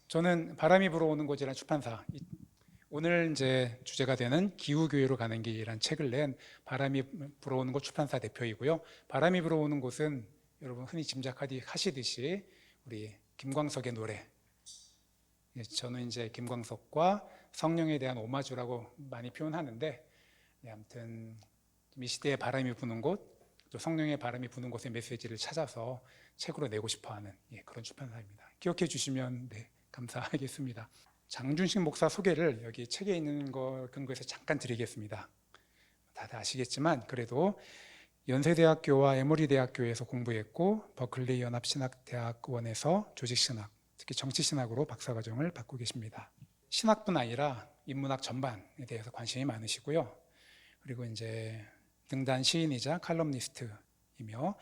저는 바람이 불어오는 곳이라는 출판사, 오늘 이제 주제가 되는 기후교회로 가는 길이라는 책을 낸 바람이 불어오는 곳 출판사 대표이고요. 바람이 불어오는 곳은 여러분 흔히 짐작하시듯이 우리 김광석의 노래. 저는 이제 김광석과 성령에 대한 오마주라고 많이 표현하는데, 아무튼 이 시대의 바람이 부는 곳, 또 성령의 바람이 부는 곳의 메시지를 찾아서 책으로 내고 싶어하는 그런 출판사입니다. 기억해 주시면 감사하겠습니다. 장준식 목사 소개를 여기 책에 있는 걸 근거해서 잠깐 드리겠습니다. 다들 아시겠지만 그래도 연세대학교와 에머리대학교에서 공부했고 버클리 연합신학대학원에서 조직신학, 특히 정치신학으로 박사과정을 받고 계십니다. 신학뿐 아니라 인문학 전반에 대해서 관심이 많으시고요. 그리고 이제 등단 시인이자 칼럼니스트이며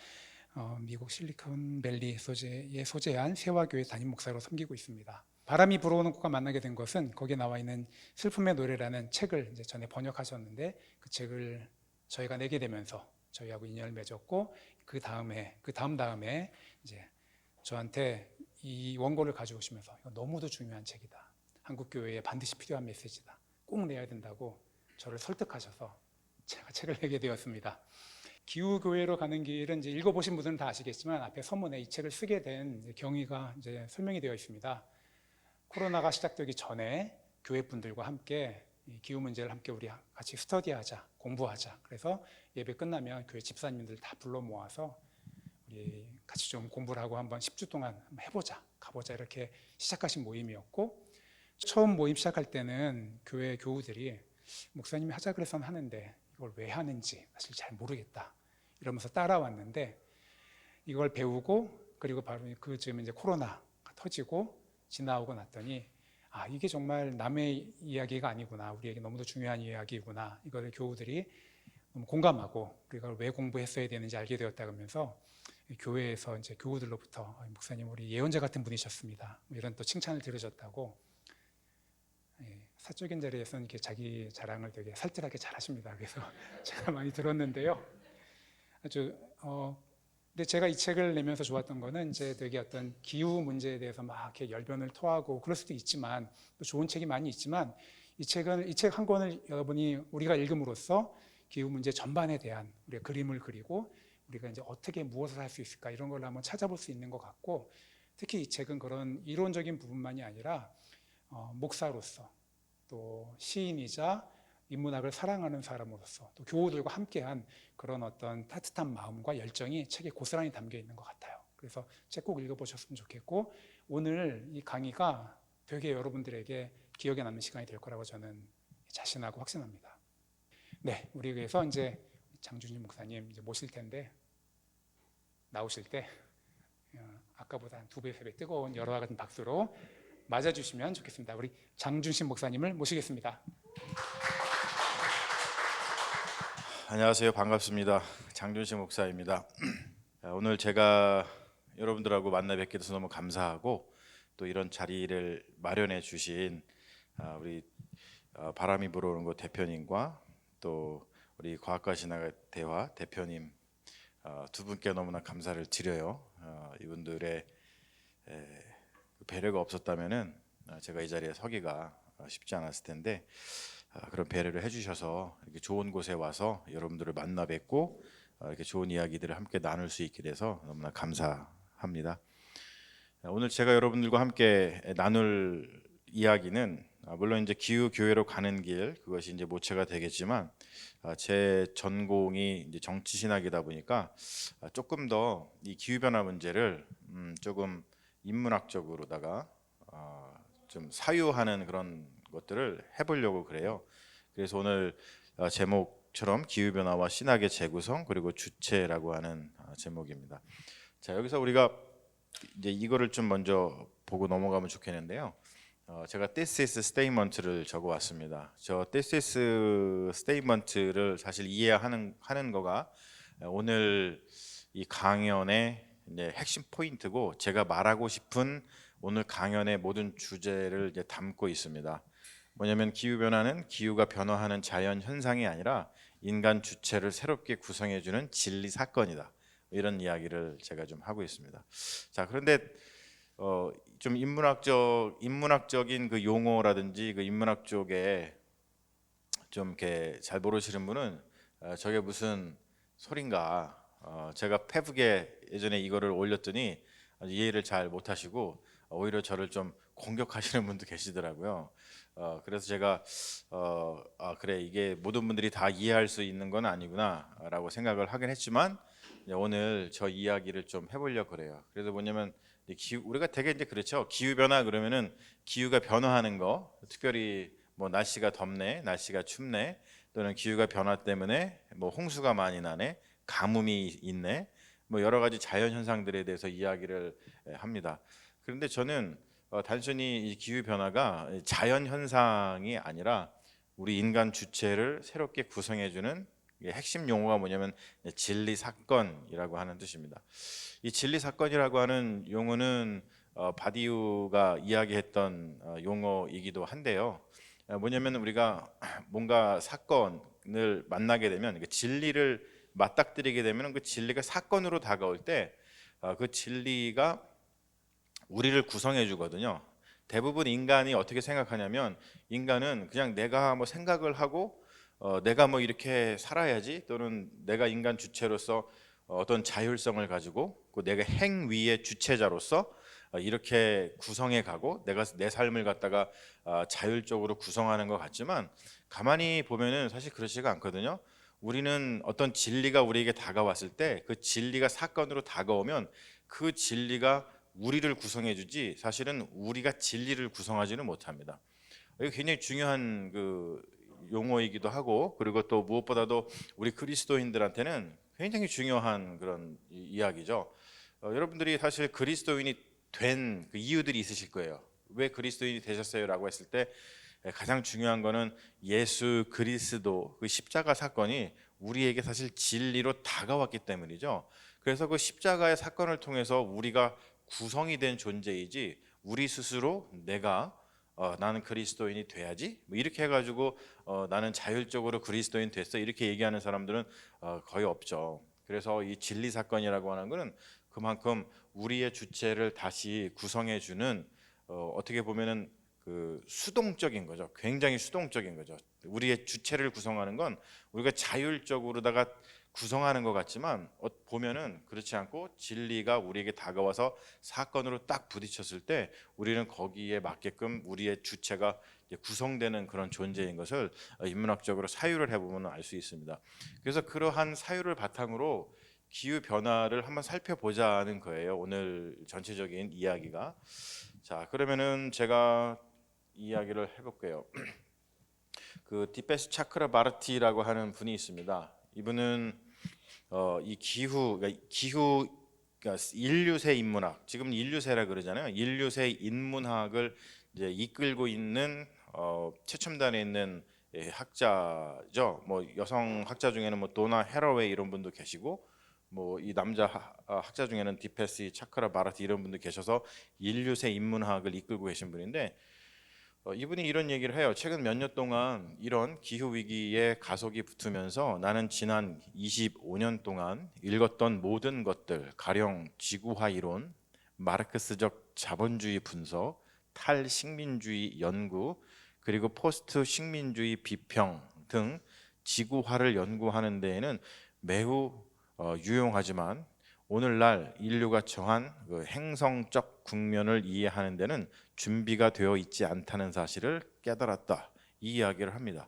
미국 실리콘밸리 소재에 소재한 세화교회 담임 목사로 섬기고 있습니다. 바람이 불어오는 곳과 만나게 된 것은 거기에 나와 있는 슬픔의 노래라는 책을 이제 전에 번역하셨는데, 그 책을 저희가 내게 되면서 저희하고 인연을 맺었고, 그 다음에 이제 저한테 이 원고를 가져오시면서 이거 너무도 중요한 책이다, 한국 교회에 반드시 필요한 메시지다, 꼭 내야 된다고 저를 설득하셔서 제가 책을 내게 되었습니다. 기후교회로 가는 길은 이제 읽어보신 분들은 다 아시겠지만 앞에 서문에 이 책을 쓰게 된 경위가 이제 설명이 되어 있습니다. 코로나가 시작되기 전에 교회분들과 함께 이 기후 문제를 함께 우리 같이 스터디하자, 공부하자. 그래서 예배 끝나면 교회 집사님들 다 불러 모아서 우리 같이 좀 공부를 하고 한번 10주 동안 한번 해보자, 가보자, 이렇게 시작하신 모임이었고, 처음 모임 시작할 때는 교회 교우들이 목사님이 하자 그래서는 하는데 이걸 왜 하는지 사실 잘 모르겠다 이러면서 따라왔는데, 이걸 배우고 그리고 바로 그쯤 이제 코로나가 터지고 지나오고 났더니 이게 정말 남의 이야기가 아니구나, 우리에게 너무도 중요한 이야기구나, 이걸 교우들이 너무 공감하고 우리가 왜 공부했어야 되는지 알게 되었다 그러면서 교회에서 이제 교우들로부터 목사님 우리 예언자 같은 분이셨습니다, 이런 또 칭찬을 들으셨다고. 사적인 자리에서는 이렇게 자기 자랑을 되게 살뜰하게 잘하십니다. 그래서 제가 많이 들었는데요. 근데 제가 이 책을 내면서 좋았던 거는 이제 되게 어떤 기후 문제에 대해서 막 이렇게 열변을 토하고 그럴 수도 있지만, 또 좋은 책이 많이 있지만, 이 책 한 권을 여러분이 우리가 읽음으로써 기후 문제 전반에 대한 우리가 그림을 그리고 우리가 이제 어떻게 무엇을 할 수 있을까 이런 걸 한번 찾아볼 수 있는 것 같고, 특히 이 책은 그런 이론적인 부분만이 아니라 목사로서 또 시인이자 인문학을 사랑하는 사람으로서 또 교우들과 함께한 그런 어떤 따뜻한 마음과 열정이 책에 고스란히 담겨 있는 것 같아요. 그래서 책 꼭 읽어보셨으면 좋겠고, 오늘 이 강의가 되게 여러분들에게 기억에 남는 시간이 될 거라고 저는 자신하고 확신합니다. 네, 우리 위해서 이제 장준희 목사님 이제 모실 텐데, 나오실 때 아까보다 한 2배, 3배 뜨거운 열화와 같은 박수로 맞아주시면 좋겠습니다. 우리 장준신 목사님을 모시겠습니다. 안녕하세요. 반갑습니다. 장준식 목사입니다. 오늘 제가 여러분들하고 만나 뵙게 돼서 너무 감사하고, 또 이런 자리를 마련해 주신 우리 바람이 불어오는 곳 대표님과 또 우리 과학과 신학의 대화 대표님 두 분께 너무나 감사를 드려요. 이분들의 배려가 없었다면은 제가 이 자리에 서기가 쉽지 않았을 텐데, 그런 배려를 해주셔서 이렇게 좋은 곳에 와서 여러분들을 만나 뵙고 이렇게 좋은 이야기들을 함께 나눌 수 있게 돼서 너무나 감사합니다. 오늘 제가 여러분들과 함께 나눌 이야기는 물론 이제 기후 교회로 가는 길, 그것이 이제 모체가 되겠지만, 제 전공이 이제 정치 신학이다 보니까 조금 더 이 기후 변화 문제를 조금 인문학적으로다가 좀 사유하는 그런 것들을 해보려고 그래요. 그래서 오늘 제목처럼 기후 변화와 신학의 재구성 그리고 주체라고 하는 제목입니다. 자, 여기서 우리가 이제 이거를 좀 먼저 보고 넘어가면 좋겠는데요. 제가 thesis statement를 적어왔습니다. 저 thesis statement를 사실 이해하는 거가 오늘 이 강연의 이제 핵심 포인트고, 제가 말하고 싶은 오늘 강연의 모든 주제를 이제 담고 있습니다. 뭐냐면 기후 변화는 기후가 변화하는 자연 현상이 아니라 인간 주체를 새롭게 구성해주는 진리 사건이다. 이런 이야기를 제가 좀 하고 있습니다. 자, 그런데 좀 인문학적인 그 용어라든지 그 인문학 쪽에 좀 이렇게 잘 모르시는 분은 저게 무슨 소린가, 제가 페북에 예전에 이거를 올렸더니 아주 이해를 잘 못하시고 오히려 저를 좀 공격하시는 분도 계시더라고요. 그래서 제가 그래, 이게 모든 분들이 다 이해할 수 있는 건 아니구나라고 생각을 하긴 했지만 오늘 저 이야기를 좀 해보려고 그래요. 그래서 뭐냐면 우리가 되게 이제 그렇죠. 기후 변화 그러면은 기후가 변화하는 거, 특별히 뭐 날씨가 덥네, 날씨가 춥네, 또는 기후가 변화 때문에 뭐 홍수가 많이 나네, 가뭄이 있네, 뭐 여러 가지 자연 현상들에 대해서 이야기를 합니다. 그런데 저는 단순히 이 기후 변화가 자연 현상이 아니라 우리 인간 주체를 새롭게 구성해주는 핵심 용어가 뭐냐면 진리 사건이라고 하는 뜻입니다. 이 진리 사건이라고 하는 용어는 바디우가 이야기했던 용어이기도 한데요. 뭐냐면 우리가 뭔가 사건을 만나게 되면 그 진리를 맞닥뜨리게 되면 그 진리가 사건으로 다가올 때 그 진리가 우리를 구성해 주거든요. 대부분 인간이 어떻게 생각하냐면 인간은 그냥 내가 뭐 생각을 하고 내가 뭐 이렇게 살아야지, 또는 내가 인간 주체로서 어떤 자율성을 가지고 내가 행위의 주체자로서 이렇게 구성해 가고 내가 내 삶을 갖다가 자율적으로 구성하는 것 같지만 가만히 보면은 사실 그렇지가 않거든요. 우리는 어떤 진리가 우리에게 다가왔을 때 그 진리가 사건으로 다가오면 그 진리가 우리를 구성해 주지 사실은 우리가 진리를 구성하지는 못합니다. 이게 굉장히 중요한 그 용어이기도 하고, 그리고 또 무엇보다도 우리 그리스도인들한테는 굉장히 중요한 그런 이야기죠. 여러분들이 사실 그리스도인이 된 그 이유들이 있으실 거예요. 왜 그리스도인이 되셨어요라고 했을 때 가장 중요한 거는 예수 그리스도 그 십자가 사건이 우리에게 사실 진리로 다가왔기 때문이죠. 그래서 그 십자가의 사건을 통해서 우리가 구성이 된 존재이지, 우리 스스로 내가 나는 그리스도인이 돼야지 뭐 이렇게 해가지고 나는 자율적으로 그리스도인 됐어 이렇게 얘기하는 사람들은 거의 없죠. 그래서 이 진리 사건이라고 하는 것은 그만큼 우리의 주체를 다시 구성해주는 어떻게 보면은 그 수동적인 거죠. 굉장히 수동적인 거죠. 우리의 주체를 구성하는 건 우리가 자율적으로다가 구성하는 것 같지만 보면은 그렇지 않고 진리가 우리에게 다가와서 사건으로 딱 부딪혔을 때 우리는 거기에 맞게끔 우리의 주체가 구성되는 그런 존재인 것을 인문학적으로 사유를 해보면 알 수 있습니다. 그래서 그러한 사유를 바탕으로 기후 변화를 한번 살펴보자는 거예요. 오늘 전체적인 이야기가. 자, 그러면은 제가 이야기를 해볼게요. 그 디페스 차크라바르티라고 하는 분이 있습니다. 이분은 이 그러니까 인류세 인문학, 지금 인류세라 그러잖아요. 인류세 인문학을 이제 이끌고 있는 최첨단에 있는 학자죠. 뭐 여성 학자 중에는 뭐 도나 해러웨이 이런 분도 계시고, 뭐 이 남자 학자 중에는 디페시 차크라바르티 이런 분도 계셔서 인류세 인문학을 이끌고 계신 분인데 이분이 이런 얘기를 해요. 최근 몇 년 동안 이런 기후 위기에 가속이 붙으면서 나는 지난 25년 동안 읽었던 모든 것들, 가령 지구화 이론, 마르크스적 자본주의 분석, 탈식민주의 연구, 그리고 포스트 식민주의 비평 등 지구화를 연구하는 데에는 매우 유용하지만 오늘날 인류가 처한 그 행성적 국면을 이해하는 데는 준비가 되어 있지 않다는 사실을 깨달았다. 이 이야기를 합니다.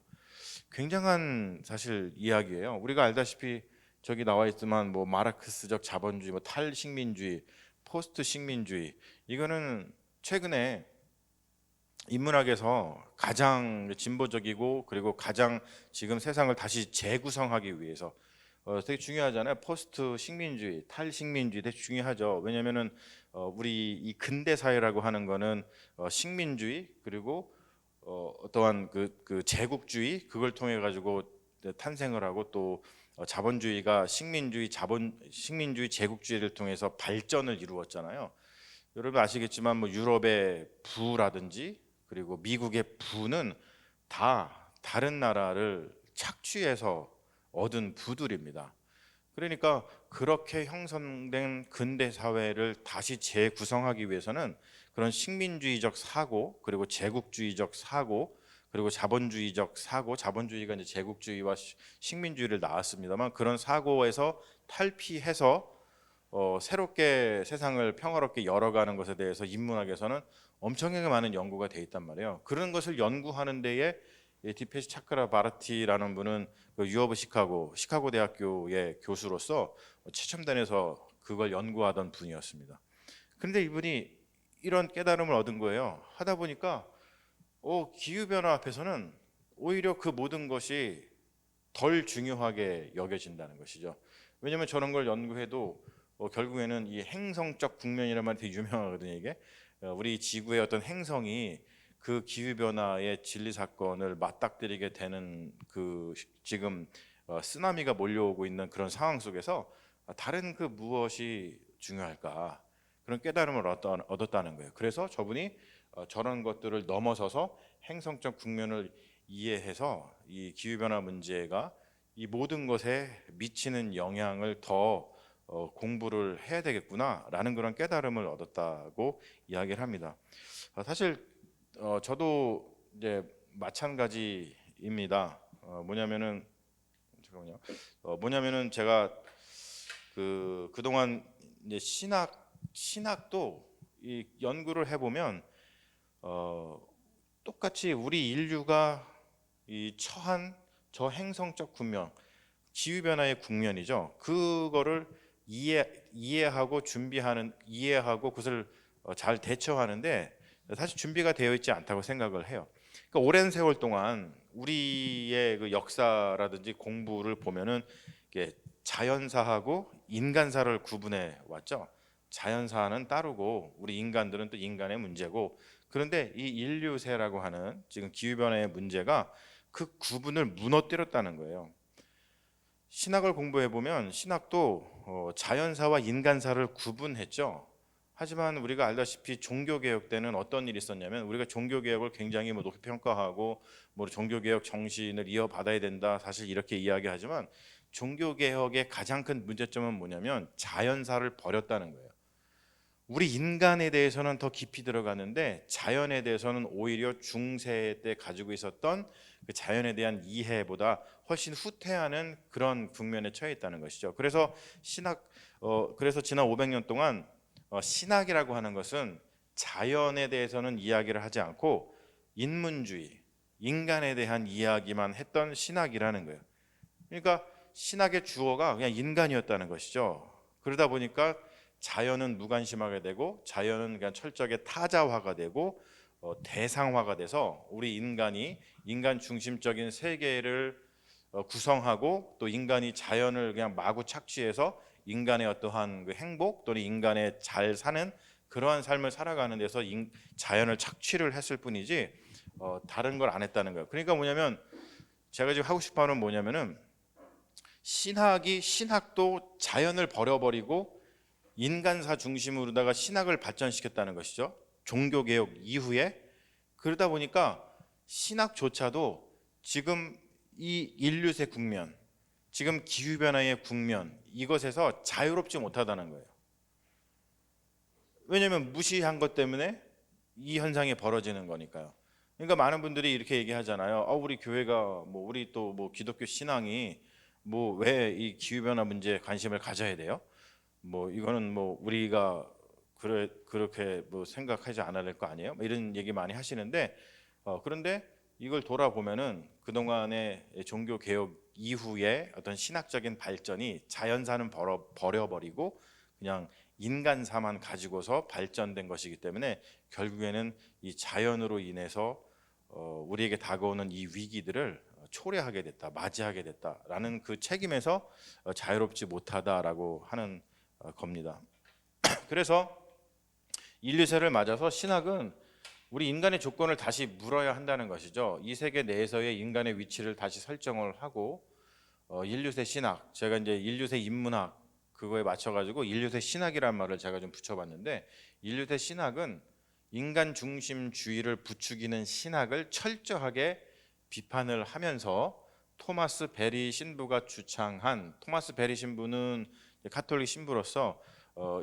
굉장한 사실 이야기예요. 우리가 알다시피 저기 나와 있지만 뭐 마르크스적 자본주의, 뭐 탈식민주의, 포스트 식민주의, 이거는 최근에 인문학에서 가장 진보적이고 그리고 가장 지금 세상을 다시 재구성하기 위해서 되게 중요하잖아요. 포스트 식민주의, 탈식민주의 되게 중요하죠. 왜냐하면은 우리 이 근대 사회라고 하는 거는 식민주의 그리고 어떠한 그 제국주의 그걸 통해 가지고 탄생을 하고 또 자본주의가 식민주의 제국주의를 통해서 발전을 이루었잖아요. 여러분 아시겠지만 뭐 유럽의 부라든지 그리고 미국의 부는 다 다른 나라를 착취해서 얻은 부들입니다. 그러니까 그렇게 형성된 근대 사회를 다시 재구성하기 위해서는 그런 식민주의적 사고, 그리고 제국주의적 사고, 그리고 자본주의적 사고, 자본주의가 이제 제국주의와 식민주의를 낳았습니다만 그런 사고에서 탈피해서 새롭게 세상을 평화롭게 열어가는 것에 대해서 인문학에서는 엄청나게 많은 연구가 돼 있단 말이에요. 그런 것을 연구하는 데에 디페시 차크라바르티라는 분은 그 유어브 시카고 대학교의 교수로서 최첨단에서 그걸 연구하던 분이었습니다. 그런데 이분이 이런 깨달음을 얻은 거예요. 하다 보니까 기후 변화 앞에서는 오히려 그 모든 것이 덜 중요하게 여겨진다는 것이죠. 왜냐하면 저런 걸 연구해도 결국에는 이 행성적 국면이라는 말이 되게 유명하거든요. 이게 우리 지구의 어떤 행성이 그 기후 변화의 진리 사건을 맞닥뜨리게 되는 그 지금 쓰나미가 몰려오고 있는 그런 상황 속에서 다른 그 무엇이 중요할까 그런 깨달음을 얻었다는 거예요. 그래서 저분이 저런 것들을 넘어서서 행성적 국면을 이해해서 이 기후 변화 문제가 이 모든 것에 미치는 영향을 더 공부를 해야 되겠구나라는 그런 깨달음을 얻었다고 이야기를 합니다. 사실 저도 이제 마찬가지입니다. 뭐냐면은 잠깐만요. 뭐냐면은 제가 그동안 이제 신학도 이 연구를 해보면 똑같이 우리 인류가 이 처한 저 행성적 국면, 기후 변화의 국면이죠. 그거를 이해하고 이해하고 그것을 잘 대처하는데 사실 준비가 되어 있지 않다고 생각을 해요. 그러니까 오랜 세월 동안 우리의 그 역사라든지 공부를 보면은 이게 자연사하고 인간사를 구분해 왔죠. 자연사는 따르고 우리 인간들은 또 인간의 문제고, 그런데 이 인류세라고 하는 지금 기후변화의 문제가 그 구분을 무너뜨렸다는 거예요. 신학을 공부해 보면 신학도 자연사와 인간사를 구분했죠. 하지만 우리가 알다시피 종교개혁 때는 어떤 일이 있었냐면 우리가 종교개혁을 굉장히 높이 평가하고 종교개혁 정신을 이어받아야 된다 사실 이렇게 이야기하지만 종교개혁의 가장 큰 문제점은 뭐냐면 자연사를 버렸다는 거예요. 우리 인간에 대해서는 더 깊이 들어가는데 자연에 대해서는 오히려 중세 때 가지고 있었던 그 자연에 대한 이해보다 훨씬 후퇴하는 그런 국면에 처해 있다는 것이죠. 그래서 그래서 지난 500년 동안 신학이라고 하는 것은 자연에 대해서는 이야기를 하지 않고 인문주의, 인간에 대한 이야기만 했던 신학이라는 거예요. 그러니까 신학의 주어가 그냥 인간이었다는 것이죠. 그러다 보니까 자연은 무관심하게 되고 자연은 그냥 철저하게 타자화가 되고 대상화가 돼서 우리 인간이 인간 중심적인 세계를 구성하고 또 인간이 자연을 그냥 마구 착취해서 인간의 어떠한 그 행복 또는 인간의 잘 사는 그러한 삶을 살아가는 데서 자연을 착취를 했을 뿐이지 다른 걸 안 했다는 거예요. 그러니까 뭐냐면 제가 지금 하고 싶어 하는 뭐냐면은 신학도 자연을 버려버리고 인간사 중심으로다가 신학을 발전시켰다는 것이죠. 종교개혁 이후에. 그러다 보니까 신학조차도 지금 이 인류세 국면, 지금 기후변화의 국면 이것에서 자유롭지 못하다는 거예요. 왜냐하면 무시한 것 때문에 이 현상이 벌어지는 거니까요. 그러니까 많은 분들이 이렇게 얘기하잖아요. 우리 교회가 우리 또 기독교 신앙이 왜 이 기후변화 문제에 관심을 가져야 돼요? 이거는 우리가 그렇게 생각하지 않아야 될 거 아니에요? 이런 얘기 많이 하시는데 그런데 이걸 돌아보면은 그동안의 종교 개혁 이후에 어떤 신학적인 발전이 자연사는 버려버리고 그냥 인간사만 가지고서 발전된 것이기 때문에 결국에는 이 자연으로 인해서 우리에게 다가오는 이 위기들을 초래하게 됐다, 맞이하게 됐다라는 그 책임에서 자유롭지 못하다라고 하는 겁니다. 그래서 인류세를 맞아서 신학은 우리 인간의 조건을 다시 물어야 한다는 것이죠. 이 세계 내에서의 인간의 위치를 다시 설정을 하고 인류세 신학, 제가 이제 인류세 인문학 그거에 맞춰가지고 인류세 신학이란 말을 제가 좀 붙여봤는데 인류세 신학은 인간 중심주의를 부추기는 신학을 철저하게 비판을 하면서 토마스 베리 신부가 주창한 토마스 베리 신부는 가톨릭 신부로서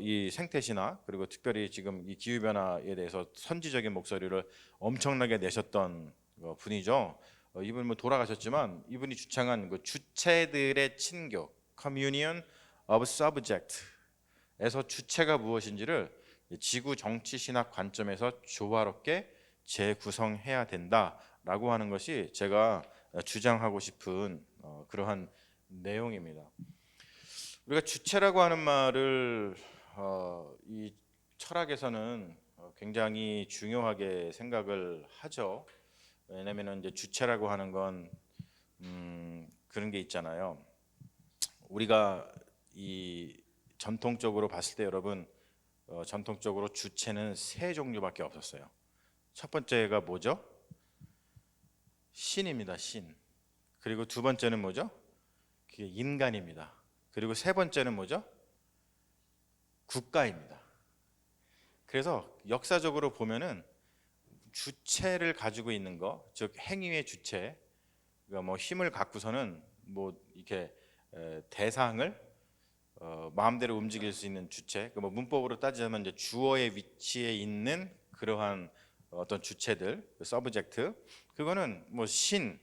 이 생태신학 그리고 특별히 지금 이 기후 변화에 대해서 선지적인 목소리를 엄청나게 내셨던 분이죠. 이분 뭐 돌아가셨지만 이분이 주창한 그 주체들의 친교 (Communion of Subject에서) 주체가 무엇인지를 지구 정치 신학 관점에서 조화롭게 재구성해야 된다라고 하는 것이 제가 주장하고 싶은 그러한 내용입니다. 우리가 주체라고 하는 말을 이 철학에서는 굉장히 중요하게 생각을 하죠. 왜냐하면 이제 주체라고 하는 건 그런 게 있잖아요. 우리가 이 전통적으로 봤을 때 여러분 전통적으로 주체는 세 종류밖에 없었어요. 첫 번째가 뭐죠? 신입니다. 신. 그리고 두 번째는 뭐죠? 그게 인간입니다. 그리고 세 번째는 뭐죠? 국가입니다. 그래서 역사적으로 보면은 주체를 가지고 있는 거, 즉 행위의 주체, 그러니까 뭐 힘을 갖고서는 뭐 이렇게 대상을 마음대로 움직일 수 있는 주체, 뭐 문법으로 따지자면 이제 주어의 위치에 있는 그러한 어떤 주체들, 서브젝트, 그거는 뭐 신,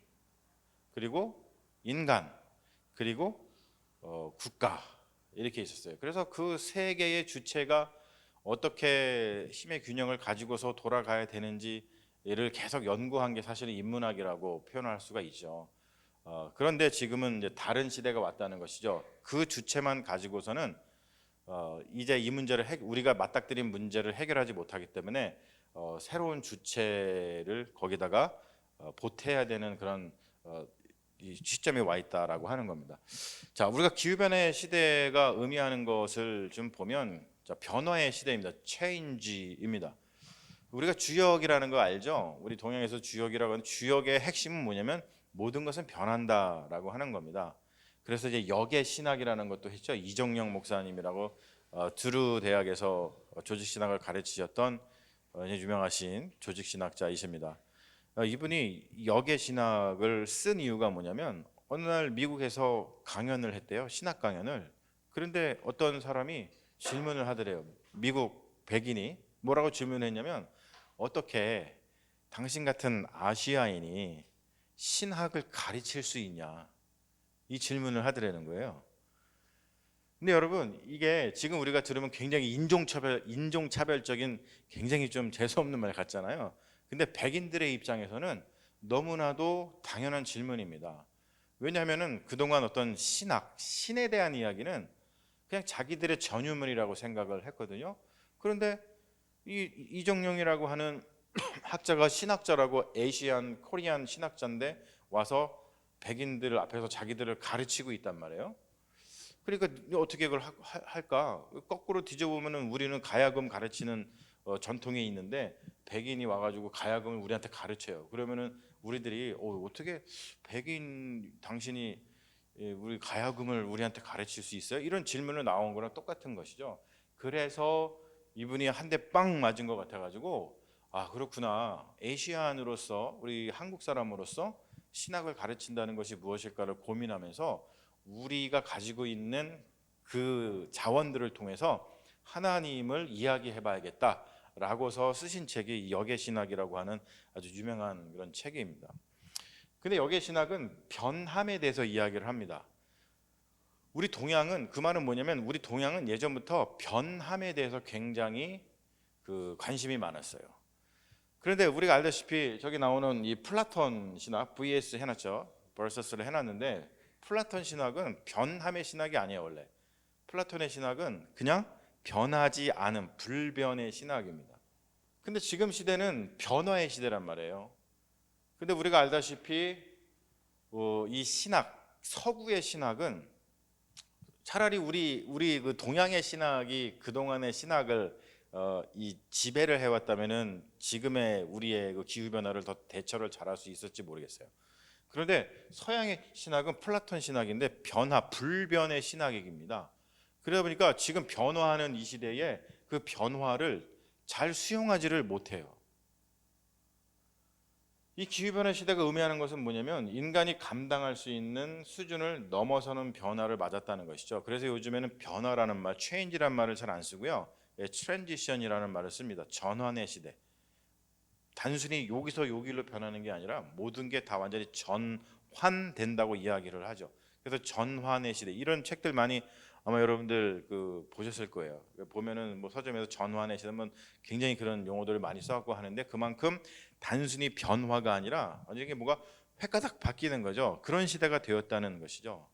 그리고 인간, 그리고 국가 이렇게 있었어요. 그래서 그 세 개의 주체가 어떻게 힘의 균형을 가지고서 돌아가야 되는지를 계속 연구한 게 사실은 인문학이라고 표현할 수가 있죠. 그런데 지금은 이제 다른 시대가 왔다는 것이죠. 그 주체만 가지고서는 이제 이 문제를 우리가 맞닥뜨린 문제를 해결하지 못하기 때문에 새로운 주체를 거기다가 보태야 되는 그런 이 시점에 와 있다라고 하는 겁니다. 자, 우리가 기후변화의 시대가 의미하는 것을 좀 보면 변화의 시대입니다. 체인지입니다. 우리가 주역이라는 거 알죠? 우리 동양에서 주역이라고 하는 주역의 핵심은 뭐냐면 모든 것은 변한다라고 하는 겁니다. 그래서 이제 역의 신학이라는 것도 했죠. 이정영 목사님이라고 드루 대학에서 조직신학을 가르치셨던 유명하신 조직신학자이십니다. 이분이 역의 신학을 쓴 이유가 뭐냐면 어느 날 미국에서 강연을 했대요. 신학 강연을. 그런데 어떤 사람이 질문을 하더래요. 미국 백인이 뭐라고 질문했냐면 어떻게 당신 같은 아시아인이 신학을 가르칠 수 있냐, 이 질문을 하더라는 거예요. 근데 여러분 이게 지금 우리가 들으면 굉장히 인종차별적인 굉장히 좀 재수없는 말 같잖아요. 근데 백인들의 입장에서는 너무나도 당연한 질문입니다. 왜냐하면은 그동안 어떤 신에 대한 이야기는 그냥 자기들의 전유물이라고 생각을 했거든요. 그런데 이정용이라고 하는 학자가 신학자라고 에이시안 코리안 신학자인데 와서 백인들 앞에서 자기들을 가르치고 있단 말이에요. 그러니까 어떻게 그걸 할까? 거꾸로 뒤져보면은 우리는 가야금 가르치는 전통이 있는데 백인이 와가지고 가야금을 우리한테 가르쳐요. 그러면은 우리들이 어떻게 백인 당신이 우리 가야금을 우리한테 가르칠 수 있어요? 이런 질문을 나온 거랑 똑같은 것이죠. 그래서 이분이 한 대 빵 맞은 것 같아가지고 그렇구나. 아시아인으로서 우리 한국 사람으로서 신학을 가르친다는 것이 무엇일까를 고민하면서 우리가 가지고 있는 그 자원들을 통해서 하나님을 이야기해봐야겠다라고서 쓰신 책이 역의 신학이라고 하는 아주 유명한 그런 책입니다. 근데 역의 신학은 변함에 대해서 이야기를 합니다. 우리 동양은 그 말은 뭐냐면 우리 동양은 예전부터 변함에 대해서 굉장히 그 관심이 많았어요. 그런데 우리가 알다시피 저기 나오는 이 플라톤 신학 vs 해놨죠. vs를 해놨는데 플라톤 신학은 변함의 신학이 아니에요. 원래 플라톤의 신학은 그냥 변하지 않은 불변의 신학입니다. 근데 지금 시대는 변화의 시대란 말이에요. 근데 우리가 알다시피 이 신학, 서구의 신학은 차라리 우리 그 동양의 신학이 그 동안의 신학을 이 지배를 해왔다면은 지금의 우리의 그 기후 변화를 더 대처를 잘할 수 있을지 모르겠어요. 그런데 서양의 신학은 플라톤 신학인데 불변의 신학입니다. 그러다 보니까 지금 변화하는 이 시대에 그 변화를 잘 수용하지를 못해요. 이 기후변화 시대가 의미하는 것은 뭐냐면 인간이 감당할 수 있는 수준을 넘어서는 변화를 맞았다는 것이죠. 그래서 요즘에는 변화라는 말, change라는 말을 잘 안 쓰고요. transition이라는 말을 씁니다. 전환의 시대. 단순히 여기서 여기로 변하는 게 아니라 모든 게 다 완전히 전환된다고 이야기를 하죠. 그래서 전환의 시대, 이런 책들 많이 아마 여러분들 보셨을 거예요. 보면은 뭐 서점에서 전환의 시대면 굉장히 그런 용어들을 많이 써갖고 하는데, 그만큼 단순히 변화가 아니라 완전히 뭐가 획가닥 바뀌는 거죠. 그런 시대가 되었다는 것이죠.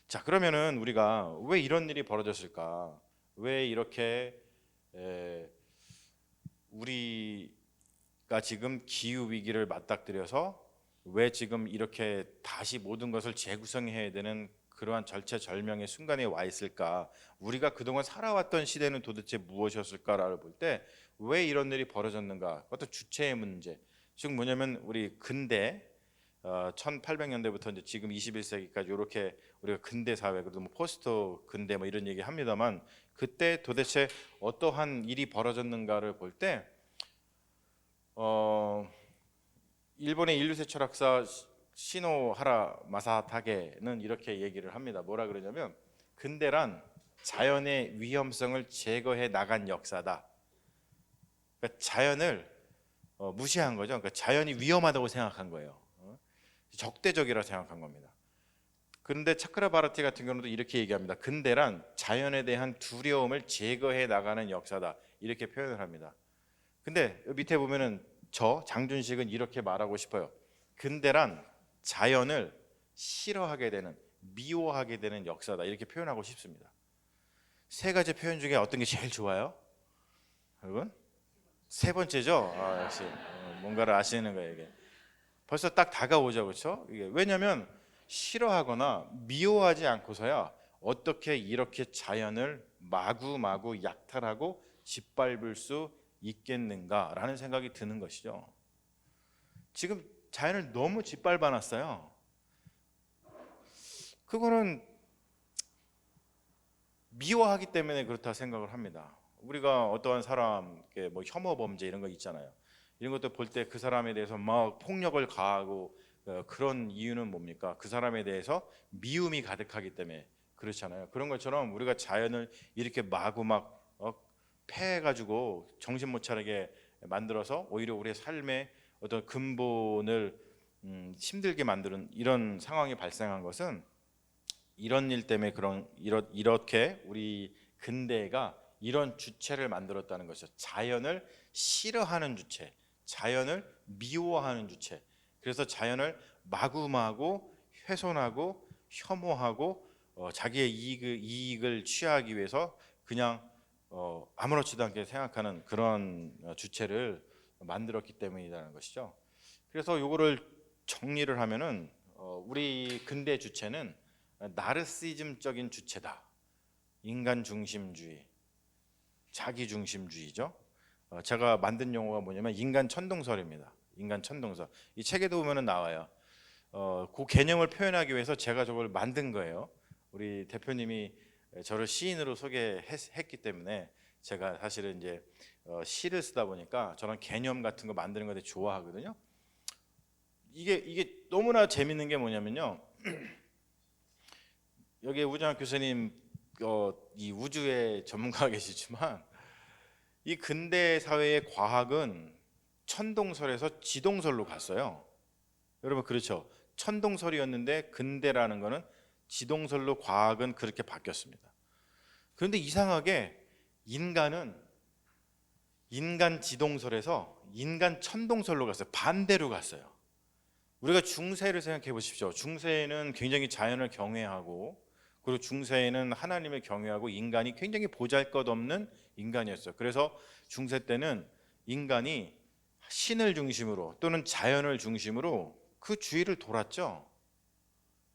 자, 그러면은 우리가 왜 이런 일이 벌어졌을까? 왜 이렇게 우리가 지금 기후 위기를 맞닥뜨려서 왜 지금 이렇게 다시 모든 것을 재구성해야 되는 그러한 절체절명의 순간에 와 있을까? 우리가 그동안 살아왔던 시대는 도대체 무엇이었을까를 볼 때 왜 이런 일이 벌어졌는가? 어떤 주체의 문제. 즉 뭐냐면 우리 근대 1800년대부터 이제 지금 21세기까지 이렇게 우리가 근대 사회, 그래도 뭐 포스트 근대 뭐 이런 얘기 합니다만, 그때 도대체 어떠한 일이 벌어졌는가를 볼 때 일본의 인류세 철학사 시노하라 마사타게는 이렇게 얘기를 합니다. 뭐라 그러냐면 근대란 자연의 위험성을 제거해 나간 역사다. 그러니까 자연을 무시한 거죠. 그러니까 자연이 위험하다고 생각한 거예요. 적대적이라 생각한 겁니다. 그런데 차크라바르티 같은 경우도 이렇게 얘기합니다. 근대란 자연에 대한 두려움을 제거해 나가는 역사다. 이렇게 표현을 합니다. 근데 밑에 보면은 저 장준식은 이렇게 말하고 싶어요. 근대란 자연을 싫어하게 되는, 미워하게 되는 역사다. 이렇게 표현하고 싶습니다. 세 가지 표현 중에 어떤 게 제일 좋아요? 여러분? 세 번째죠. 역시 뭔가를 아시는 거예요. 이게 벌써 딱 다가오죠, 그렇죠? 이게 왜냐하면 싫어하거나 미워하지 않고서야 어떻게 이렇게 자연을 마구마구 약탈하고 짓밟을 수 있겠는가라는 생각이 드는 것이죠. 지금 자연을 너무 짓밟아놨어요. 그거는 미워하기 때문에 그렇다 생각을 합니다. 우리가 어떠한 사람께 뭐 혐오 범죄 이런 거 있잖아요. 이런 것도 볼 때 그 사람에 대해서 막 폭력을 가하고 그런 이유는 뭡니까? 그 사람에 대해서 미움이 가득하기 때문에 그렇잖아요. 그런 것처럼 우리가 자연을 이렇게 마구 막 패해가지고 정신 못 차리게 만들어서 오히려 우리의 삶의 어떤 근본을 힘들게 만드는 이런 상황이 발생한 것은 이런 일 때문에 이렇게 우리 근대가 이런 주체를 만들었다는 것이죠. 자연을 싫어하는 주체, 자연을 미워하는 주체. 그래서 자연을 마구마구 훼손하고 혐오하고 자기의 이익을 취하기 위해서 그냥 아무렇지도 않게 생각하는 그런 주체를 만들었기 때문이라는 것이죠. 그래서 이거를 정리를 하면은 우리 근대 주체는 나르시즘적인 주체다. 인간 중심주의, 자기 중심주의죠. 제가 만든 용어가 뭐냐면 인간 천동설입니다. 인간 천동설. 이 책에도 보면은 나와요. 그 개념을 표현하기 위해서 제가 저걸 만든 거예요. 우리 대표님이 저를 시인으로 소개했기 때문에 제가 사실은 이제 시를 쓰다 보니까 저는 개념 같은 거 만드는 거 되게 좋아하거든요. 이게 너무나 재밌는 게 뭐냐면요. 여기 우정학 교수님 이 우주의 전문가가 계시지만 이 근대 사회의 과학은 천동설에서 지동설로 갔어요. 여러분 그렇죠? 천동설이었는데 근대라는 거는 지동설로 과학은 그렇게 바뀌었습니다. 그런데 이상하게 인간은 인간 지동설에서 인간 천동설로 갔어요. 반대로 갔어요. 우리가 중세를 생각해 보십시오. 중세에는 굉장히 자연을 경외하고, 그리고 중세에는 하나님을 경외하고 인간이 굉장히 보잘것없는 인간이었어요. 그래서 중세 때는 인간이 신을 중심으로 또는 자연을 중심으로 그 주위를 돌았죠.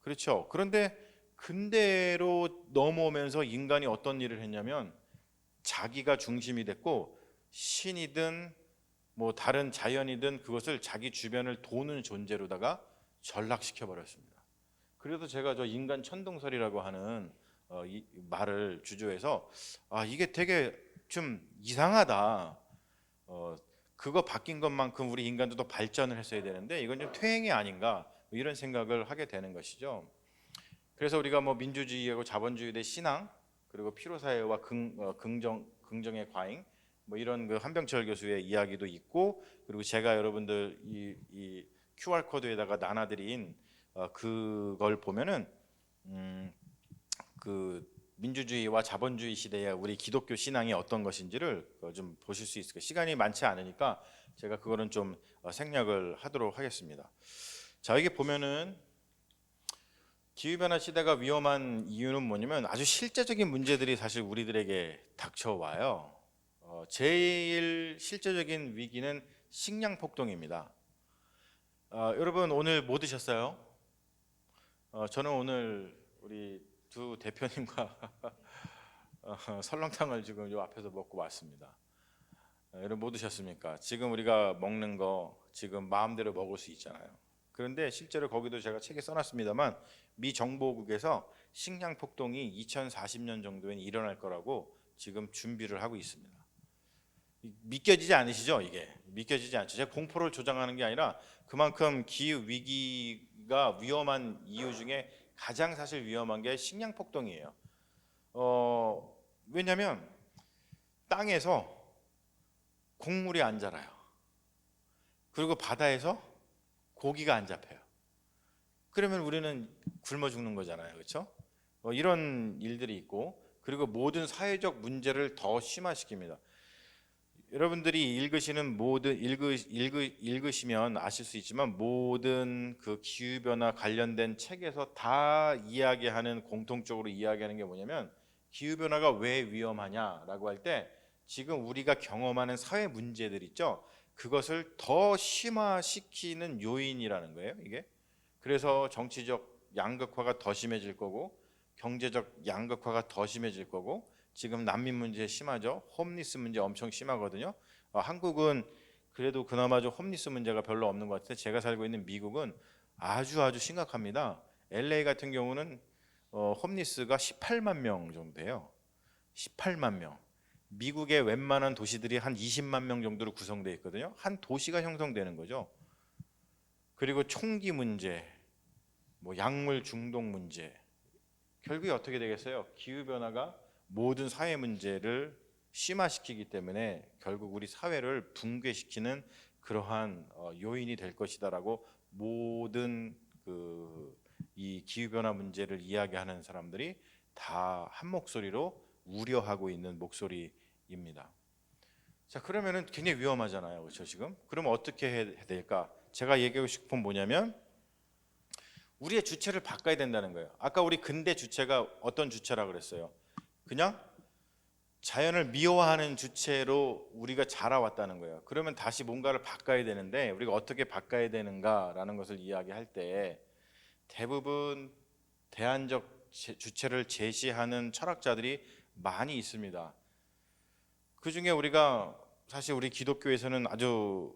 그렇죠. 그런데 근대로 넘어오면서 인간이 어떤 일을 했냐면 자기가 중심이 됐고 신이든 뭐 다른 자연이든 그것을 자기 주변을 도는 존재로다가 전락시켜 버렸습니다. 그래서 제가 저 인간 천동설이라고 하는 이 말을 주조해서 이게 되게 좀 이상하다. 그거 바뀐 것만큼 우리 인간도 더 발전을 했어야 되는데 이건 좀 퇴행이 아닌가 뭐 이런 생각을 하게 되는 것이죠. 그래서 우리가 뭐 민주주의하고 자본주의 대 신앙 그리고 피로사회와 긍정의 과잉 뭐 이런 그 한병철 교수의 이야기도 있고 그리고 제가 여러분들 이 QR 코드에다가 나눠드린 그걸 보면은 그 민주주의와 자본주의 시대의 우리 기독교 신앙이 어떤 것인지를 좀 보실 수 있을 거예요. 시간이 많지 않으니까 제가 그거는 좀 생략을 하도록 하겠습니다. 자, 여기 보면은 기후변화 시대가 위험한 이유는 뭐냐면 아주 실제적인 문제들이 사실 우리들에게 닥쳐와요. 제일 실제적인 위기는 식량 폭동입니다. 여러분 오늘 뭐 드셨어요? 저는 오늘 우리 두 대표님과 설렁탕을 지금 요 앞에서 먹고 왔습니다. 여러분 뭐 드셨습니까? 지금 우리가 먹는 거 지금 마음대로 먹을 수 있잖아요. 그런데 실제로 거기도 제가 책에 써놨습니다만 미 정보국에서 식량 폭동이 2040년 정도엔 일어날 거라고 지금 준비를 하고 있습니다. 믿겨지지 않으시죠? 이게 믿겨지지 않죠. 제가 공포를 조장하는 게 아니라 그만큼 기후 위기가 위험한 이유 중에 가장 사실 위험한 게 식량 폭동이에요. 왜냐하면 땅에서 곡물이 안 자라요. 그리고 바다에서 고기가 안 잡혀요. 그러면 우리는 굶어 죽는 거잖아요, 그렇죠? 이런 일들이 있고 그리고 모든 사회적 문제를 더 심화시킵니다. 여러분들이 읽으시면 아실 수 있지만 모든 그 기후 변화 관련된 책에서 다 이야기하는 공통적으로 이야기하는 게 뭐냐면 기후 변화가 왜 위험하냐라고 할 때 지금 우리가 경험하는 사회 문제들 있죠. 그것을 더 심화시키는 요인이라는 거예요, 이게. 그래서 정치적 양극화가 더 심해질 거고 경제적 양극화가 더 심해질 거고 지금 난민 문제 심하죠. 홈리스 문제 엄청 심하거든요. 한국은 그래도 그나마 좀 홈리스 문제가 별로 없는 것 같은데 제가 살고 있는 미국은 아주 심각합니다. LA 같은 경우는 홈리스가 18만 명 정도 돼요. 18만 명. 미국의 웬만한 도시들이 한 20만 명 정도로 구성되어 있거든요. 한 도시가 형성되는 거죠. 그리고 총기 문제, 뭐 약물 중독 문제. 결국에 어떻게 되겠어요? 기후 변화가 모든 사회 문제를 심화시키기 때문에 결국 우리 사회를 붕괴시키는 그러한 요인이 될 것이다라고 모든 이 기후 변화 문제를 이야기하는 사람들이 다 한 목소리로 우려하고 있는 목소리입니다. 자, 그러면은 굉장히 위험하잖아요, 그렇죠? 지금 그럼 어떻게 해야 될까? 제가 얘기하고 싶은 건 뭐냐면 우리의 주체를 바꿔야 된다는 거예요. 아까 우리 근대 주체가 어떤 주체라 그랬어요? 그냥 자연을 미워하는 주체로 우리가 자라왔다는 거예요. 그러면 다시 뭔가를 바꿔야 되는데 우리가 어떻게 바꿔야 되는가라는 것을 이야기할 때 대부분 대안적 주체를 제시하는 철학자들이 많이 있습니다. 그 중에 우리가 사실 우리 기독교에서는 아주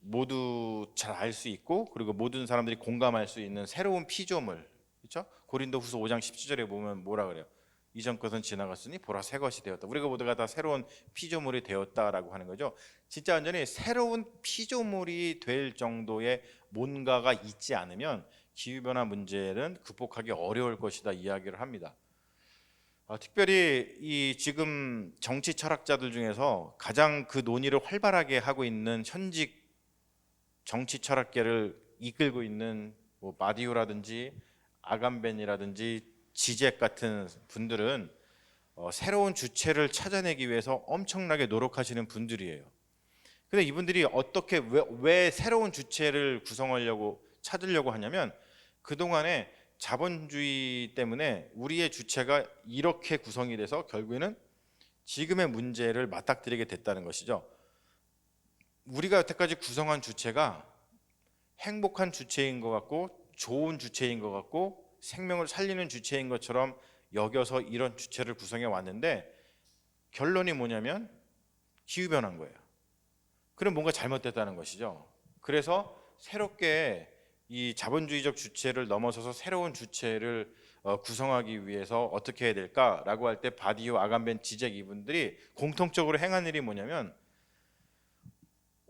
모두 잘 알 수 있고 그리고 모든 사람들이 공감할 수 있는 새로운 피조물, 그렇죠? 고린도후서 5장 17절에 보면 뭐라 그래요? 이전 것은 지나갔으니 보라 새 것이 되었다. 우리가 모두가 다 새로운 피조물이 되었다라고 하는 거죠. 진짜 완전히 새로운 피조물이 될 정도의 뭔가가 있지 않으면 기후변화 문제는 극복하기 어려울 것이다 이야기를 합니다. 특별히 이 지금 정치 철학자들 중에서 가장 그 논의를 활발하게 하고 있는 현직 정치 철학계를 이끌고 있는 뭐 마디우라든지 아감벤이라든지 지젝 같은 분들은 새로운 주체를 찾아내기 위해서 엄청나게 노력하시는 분들이에요. 근데 이분들이 어떻게 왜 새로운 주체를 찾으려고 하냐면 그동안에 자본주의 때문에 우리의 주체가 이렇게 구성이 돼서 결국에는 지금의 문제를 맞닥뜨리게 됐다는 것이죠. 우리가 여태까지 구성한 주체가 행복한 주체인 것 같고 좋은 주체인 것 같고 생명을 살리는 주체인 것처럼 여겨서 이런 주체를 구성해 왔는데 결론이 뭐냐면 기후변화인 거예요. 그럼 뭔가 잘못됐다는 것이죠. 그래서 새롭게 이 자본주의적 주체를 넘어서서 새로운 주체를 구성하기 위해서 어떻게 해야 될까라고 할 때 바디오, 아감벤, 지젝 이분들이 공통적으로 행한 일이 뭐냐면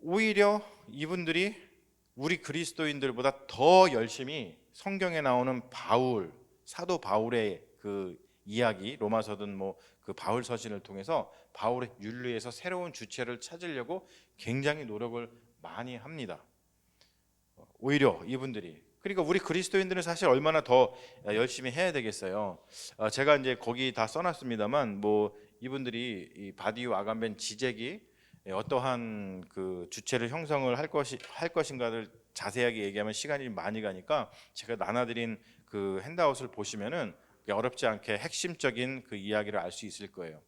오히려 이분들이 우리 그리스도인들보다 더 열심히 성경에 나오는 바울, 사도 바울의 그 이야기, 로마서든 뭐 그 바울 서신을 통해서 바울의 윤리에서 새로운 주체를 찾으려고 굉장히 노력을 많이 합니다. 오히려 이분들이. 그러니까 우리 그리스도인들은 사실 얼마나 더 열심히 해야 되겠어요. 제가 이제 거기 다 써놨습니다만 뭐 이분들이 이 바디우 아간벤 지젝이 어떠한 그 주체를 형성을 할 것인가를 자세하게 얘기하면 시간이 많이 가니까 제가 나눠드린 그 핸드아웃을 보시면은 어렵지 않게 핵심적인 그 이야기를 알 수 있을 거예요.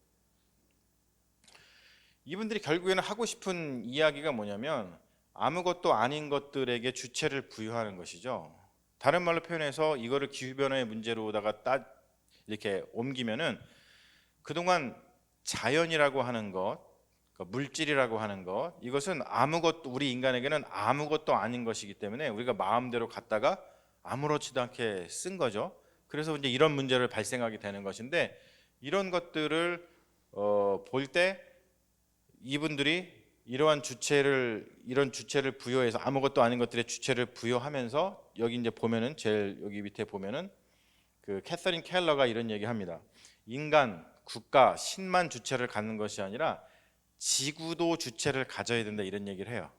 이분들이 결국에는 하고 싶은 이야기가 뭐냐면 아무것도 아닌 것들에게 주체를 부여하는 것이죠. 다른 말로 표현해서 이거를 기후변화의 문제로다가 이렇게 옮기면은 그동안 자연이라고 하는 것, 그러니까 물질이라고 하는 것, 이것은 아무것도 우리 인간에게는 아무것도 아닌 것이기 때문에 우리가 마음대로 갖다가 아무렇지도 않게 쓴 거죠. 그래서 이제 이런 문제를 발생하게 되는 것인데 이런 것들을 볼 때 이분들이 이런 주체를 부여해서 아무것도 아닌 것들의 주체를 부여하면서 여기 이제 보면은 제일 여기 밑에 보면은 그 캐서린 켈러가 이런 얘기합니다. 인간, 국가, 신만 주체를 갖는 것이 아니라 지구도 주체를 가져야 된다 이런 얘기를 해요.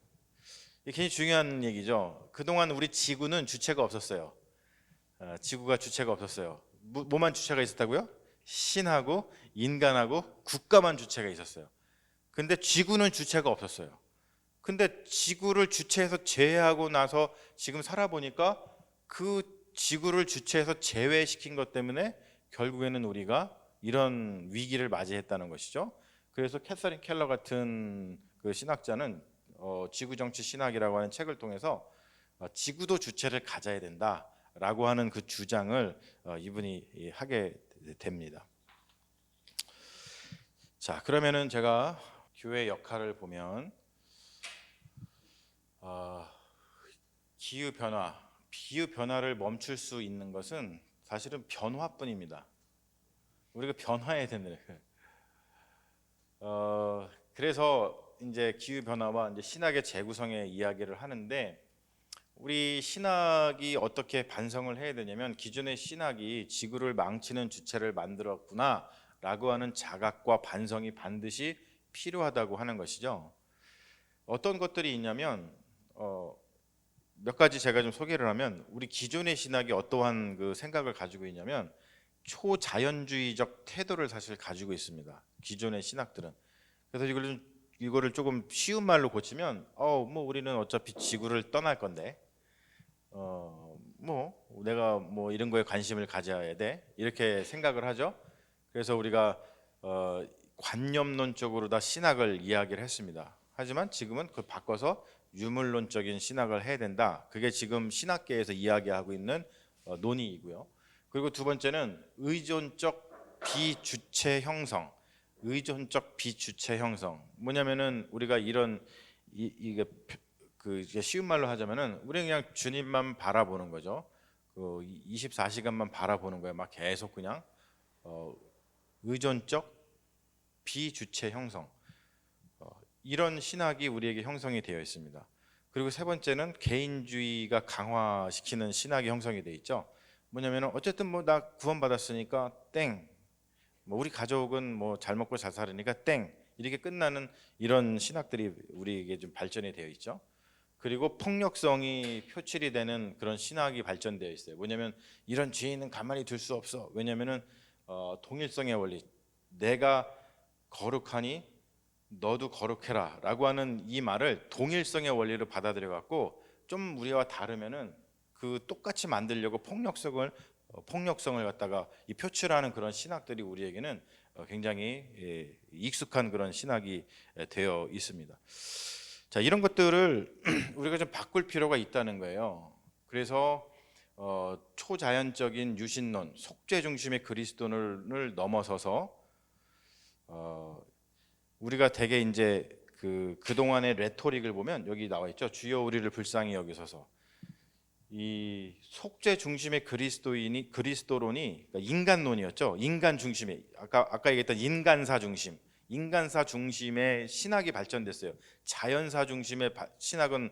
이게 굉장히 중요한 얘기죠. 그동안 우리 지구는 주체가 없었어요. 지구가 주체가 없었어요. 뭐만 주체가 있었다고요? 신하고 인간하고 국가만 주체가 있었어요. 근데 지구는 주체가 없었어요. 근데 지구를 주체에서 제외하고 나서 지금 살아보니까 그 지구를 주체에서 제외시킨 것 때문에 결국에는 우리가 이런 위기를 맞이했다는 것이죠. 그래서 캐서린 켈러 같은 그 신학자는 지구정치 신학이라고 하는 책을 통해서 지구도 주체를 가져야 된다라고 하는 그 주장을 이분이 하게 됩니다. 자, 그러면은 제가 교회 역할을 보면 기후 변화를 멈출 수 있는 것은 사실은 변화뿐입니다. 우리가 변화해야 된다. 그래서 이제 기후 변화와 이제 신학의 재구성의 이야기를 하는데 우리 신학이 어떻게 반성을 해야 되냐면 기존의 신학이 지구를 망치는 주체를 만들었구나라고 하는 자각과 반성이 반드시 필요하다고 하는 것이죠. 어떤 것들이 있냐면 몇 가지 제가 좀 소개를 하면 우리 기존의 신학이 어떠한 그 생각을 가지고 있냐면 초자연주의적 태도를 사실 가지고 있습니다. 기존의 신학들은. 그래서 이거를 조금 쉬운 말로 고치면 뭐 우리는 어차피 지구를 떠날 건데 뭐 내가 뭐 이런 거에 관심을 가져야 돼 이렇게 생각을 하죠. 그래서 우리가 관념론적으로 다 신학을 이야기를 했습니다. 하지만 지금은 그걸 바꿔서 유물론적인 신학을 해야 된다. 그게 지금 신학계에서 이야기하고 있는 논의이고요. 그리고 두 번째는 의존적 비주체 형성. 의존적 비주체 형성. 뭐냐면은 우리가 이게 쉬운 말로 하자면은 우리는 그냥 주님만 바라보는 거죠. 그 24시간만 바라보는 거예요. 막 계속 그냥 의존적 비주체 형성. 이런 신학이 우리에게 형성이 되어 있습니다. 그리고 세 번째는 개인주의가 강화시키는 신학이 형성이 되어 있죠. 뭐냐면은 어쨌든 뭐 나 구원받았으니까 땡. 뭐 우리 가족은 뭐 잘 먹고 잘 살으니까 땡. 이렇게 끝나는 이런 신학들이 우리에게 좀 발전이 되어 있죠. 그리고 폭력성이 표출이 되는 그런 신학이 발전되어 있어요. 뭐냐면 이런 죄인은 가만히 둘 수 없어. 왜냐면은 동일성의 원리. 내가 거룩하니 너도 거룩해라 라고 하는 이 말을 동일성의 원리로 받아들여 갖고 좀 우리와 다르면은 그 똑같이 만들려고 폭력성을 갖다가 이 표출하는 그런 신학들이 우리에게는 굉장히 익숙한 그런 신학이 되어 있습니다. 자, 이런 것들을 우리가 좀 바꿀 필요가 있다는 거예요. 그래서 초자연적인 유신론, 속죄 중심의 그리스도를 넘어서서 우리가 대개 이제 그동안의 레토릭을 보면 여기 나와 있죠. 주여 우리를 불쌍히 여기소서. 이 속죄 중심의 그리스도론이 그러니까 인간론이었죠. 인간 중심의 아까 얘기했던 인간사 중심, 인간사 중심의 신학이 발전됐어요. 자연사 중심의 신학은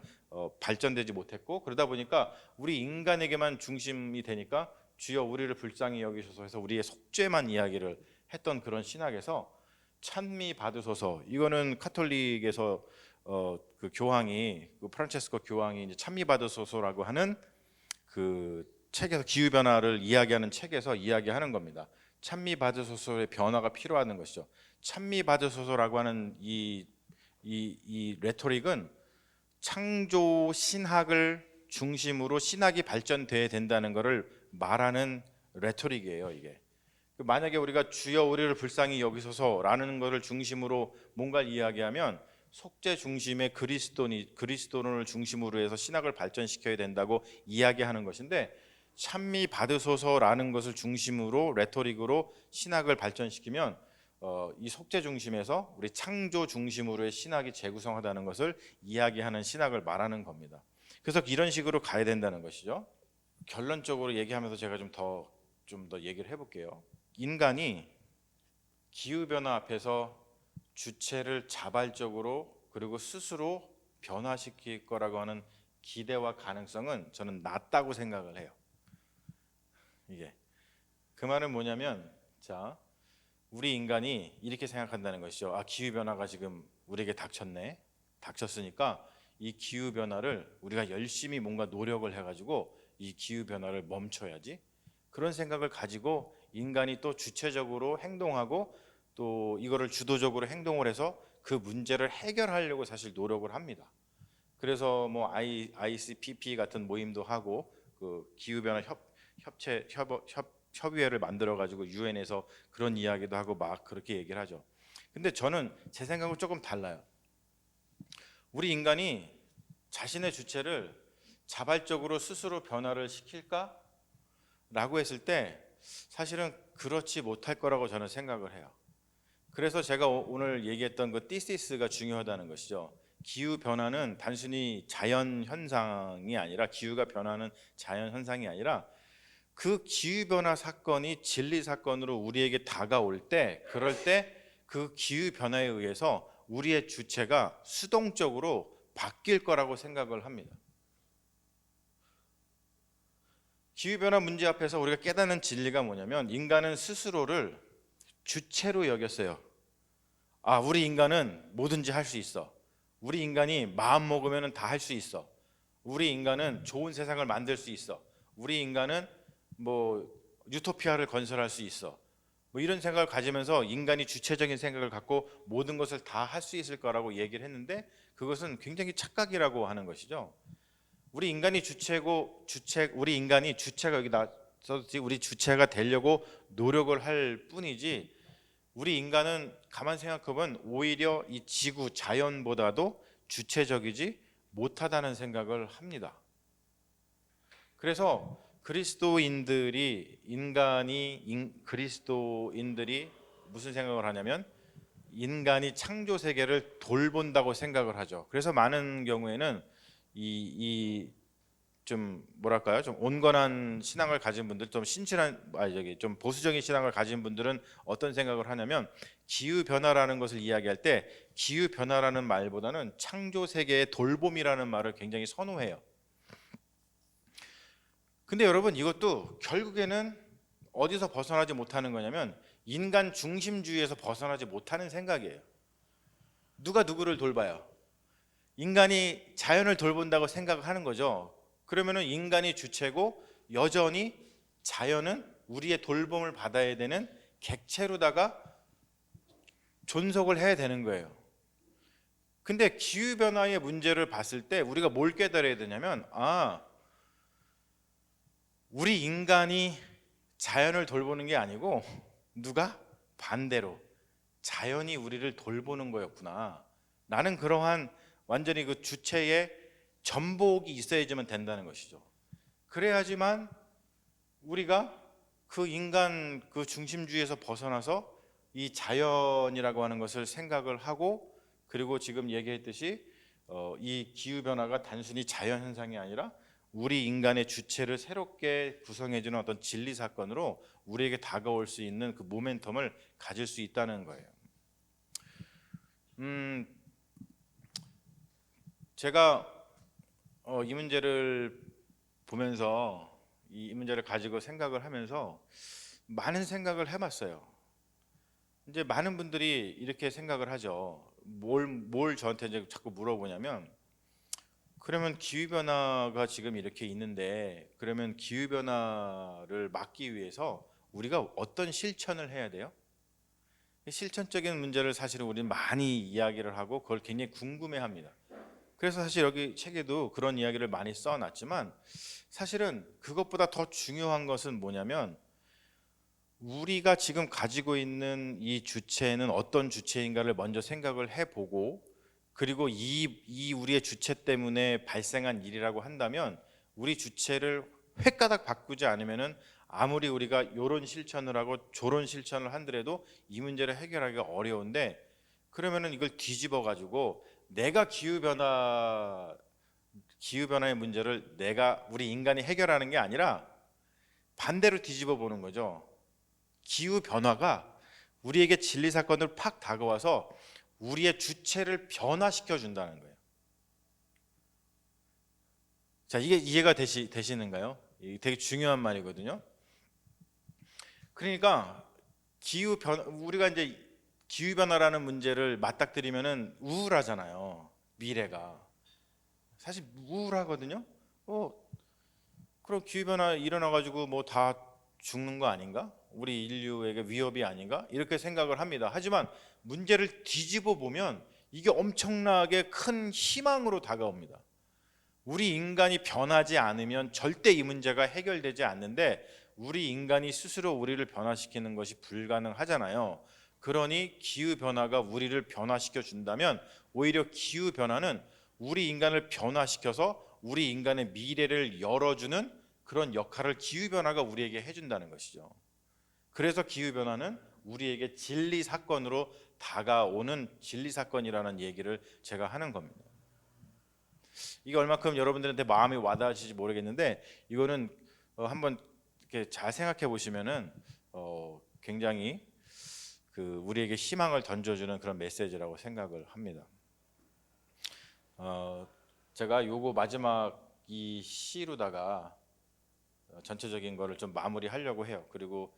발전되지 못했고, 그러다 보니까 우리 인간에게만 중심이 되니까 주여 우리를 불쌍히 여기셔서 해서 우리의 속죄만 이야기를 했던 그런 신학에서 찬미 받으소서, 이거는 카톨릭에서 그 교황이, 그 프란체스코 교황이 이제 찬미 받으소서라고 하는 그 책에서, 기후 변화를 이야기하는 책에서 이야기하는 겁니다. 찬미 받으소서의 변화가 필요하는 것이죠. 찬미 받으소서라고 하는 이 레토릭은 창조 신학을 중심으로 신학이 발전돼야 된다는 것을 말하는 레토릭이에요. 이게 만약에 우리가 주여 우리를 불쌍히 여기소서라는 것을 중심으로 뭔가를 이야기하면 속죄 중심의 그리스도론을 중심으로 해서 신학을 발전시켜야 된다고 이야기하는 것인데, 찬미 받으소서라는 것을 중심으로 레토릭으로 신학을 발전시키면 이 속죄 중심에서 우리 창조 중심으로의 신학이 재구성하다는 것을 이야기하는 신학을 말하는 겁니다. 그래서 이런 식으로 가야 된다는 것이죠. 결론적으로 얘기하면서 제가 좀 더 얘기를 해볼게요. 인간이 기후변화 앞에서 주체를 자발적으로 그리고 스스로 변화시킬 거라고 하는 기대와 가능성은 저는 낮다고 생각을 해요. 이게 그 말은 뭐냐면, 자, 우리 인간이 이렇게 생각한다는 것이죠. 아, 기후변화가 지금 우리에게 닥쳤으니까 이 기후변화를 우리가 열심히 뭔가 노력을 해가지고 이 기후변화를 멈춰야지, 그런 생각을 가지고 인간이 또 주체적으로 행동하고 또 이거를 주도적으로 행동을 해서 그 문제를 해결하려고 사실 노력을 합니다. 그래서 뭐 ICPP 같은 모임도 하고, 그 기후변화 협의회를 만들어 가지고 유엔에서 그런 이야기도 하고 막 그렇게 얘기를 하죠. 근데 저는 제 생각은 조금 달라요. 우리 인간이 자신의 주체를 자발적으로 스스로 변화를 시킬까? 라고 했을 때 사실은 그렇지 못할 거라고 저는 생각을 해요. 그래서 제가 오늘 얘기했던 그 티시스가 중요하다는 것이죠. 기후 변화는 단순히 자연 현상이 아니라, 기후가 변하는 자연 현상이 아니라 그 기후 변화 사건이 진리 사건으로 우리에게 다가올 때, 그럴 때 그 기후 변화에 의해서 우리의 주체가 수동적으로 바뀔 거라고 생각을 합니다. 기후변화 문제 앞에서 우리가 깨닫는 진리가 뭐냐면, 인간은 스스로를 주체로 여겼어요. 아, 우리 인간은 뭐든지 할 수 있어. 우리 인간이 마음 먹으면 다 할 수 있어. 우리 인간은 좋은 세상을 만들 수 있어. 우리 인간은 뭐 유토피아를 건설할 수 있어. 뭐 이런 생각을 가지면서 인간이 주체적인 생각을 갖고 모든 것을 다 할 수 있을 거라고 얘기를 했는데, 그것은 굉장히 착각이라고 하는 것이죠. 우리 인간이 우리 인간이 주체가, 여기 나서지, 우리 주체가 되려고 노력을 할 뿐이지, 우리 인간은 가만 생각해보면 오히려 이 지구 자연보다도 주체적이지 못하다는 생각을 합니다. 그래서 그리스도인들이 무슨 생각을 하냐면, 인간이 창조 세계를 돌본다고 생각을 하죠. 그래서 많은 경우에는 좀 뭐랄까요, 좀 온건한 신앙을 가진 분들, 좀 좀 보수적인 신앙을 가진 분들은 어떤 생각을 하냐면, 기후 변화라는 것을 이야기할 때 기후 변화라는 말보다는 창조 세계의 돌봄이라는 말을 굉장히 선호해요. 근데 여러분, 이것도 결국에는 어디서 벗어나지 못하는 거냐면, 인간 중심주의에서 벗어나지 못하는 생각이에요. 누가 누구를 돌봐요? 인간이 자연을 돌본다고 생각을 하는 거죠. 그러면은 인간이 주체고 여전히 자연은 우리의 돌봄을 받아야 되는 객체로다가 존속을 해야 되는 거예요. 근데 기후변화의 문제를 봤을 때 우리가 뭘 깨달아야 되냐면, 우리 인간이 자연을 돌보는 게 아니고 누가 반대로 자연이 우리를 돌보는 거였구나. 나는 그러한 완전히 그 주체의 전복이 있어야지만 된다는 것이죠. 그래야지만 우리가 그 인간 그 중심주의에서 벗어나서 이 자연이라고 하는 것을 생각을 하고, 그리고 지금 얘기했듯이 이 기후변화가 단순히 자연현상이 아니라 우리 인간의 주체를 새롭게 구성해주는 어떤 진리 사건으로 우리에게 다가올 수 있는 그 모멘텀을 가질 수 있다는 거예요. 제가 이 문제를 보면서 이 문제를 가지고 생각을 하면서 많은 생각을 해봤어요. 이제 많은 분들이 이렇게 생각을 하죠. 뭘 저한테 이제 자꾸 물어보냐면, 그러면 기후 변화가 지금 이렇게 있는데, 그러면 기후 변화를 막기 위해서 우리가 어떤 실천을 해야 돼요? 실천적인 문제를 사실은 우리는 많이 이야기를 하고 그걸 굉장히 궁금해합니다. 그래서 사실 여기 책에도 그런 이야기를 많이 써놨지만, 사실은 그것보다 더 중요한 것은 뭐냐면, 우리가 지금 가지고 있는 이 주체는 어떤 주체인가를 먼저 생각을 해보고, 그리고 이 우리의 주체 때문에 발생한 일이라고 한다면 우리 주체를 획가닥 바꾸지 않으면은 아무리 우리가 요런 실천을 하고 저런 실천을 한더라도 이 문제를 해결하기가 어려운데, 그러면은 이걸 뒤집어 가지고 내가 기후 변화의 문제를 내가 우리 인간이 해결하는 게 아니라 반대로 뒤집어 보는 거죠. 기후 변화가 우리에게 진리 사건을 팍 다가와서 우리의 주체를 변화시켜 준다는 거예요. 자, 이게 이해가 되시는가요? 이게 되게 중요한 말이거든요. 그러니까 우리가 이제 기후 변화라는 문제를 맞닥뜨리면은 우울하잖아요. 미래가 사실 우울하거든요. 그럼 기후 변화 일어나 가지고 뭐 다 죽는 거 아닌가? 우리 인류에게 위협이 아닌가? 이렇게 생각을 합니다. 하지만 문제를 뒤집어 보면 이게 엄청나게 큰 희망으로 다가옵니다. 우리 인간이 변하지 않으면 절대 이 문제가 해결되지 않는데, 우리 인간이 스스로 우리를 변화시키는 것이 불가능하잖아요. 그러니 기후 변화가 우리를 변화시켜 준다면, 오히려 기후 변화는 우리 인간을 변화시켜서 우리 인간의 미래를 열어주는 그런 역할을 기후 변화가 우리에게 해준다는 것이죠. 그래서 기후 변화는 우리에게 진리 사건으로 다가오는 진리 사건이라는 얘기를 제가 하는 겁니다. 이게 얼마큼 여러분들한테 마음이 와닿으실지 모르겠는데, 이거는 한번 이렇게 잘 생각해 보시면은 굉장히 우리에게 희망을 던져주는 그런 메시지라고 생각을 합니다. 제가 요거 마지막 이 시로다가 전체적인 거를 좀 마무리하려고 해요. 그리고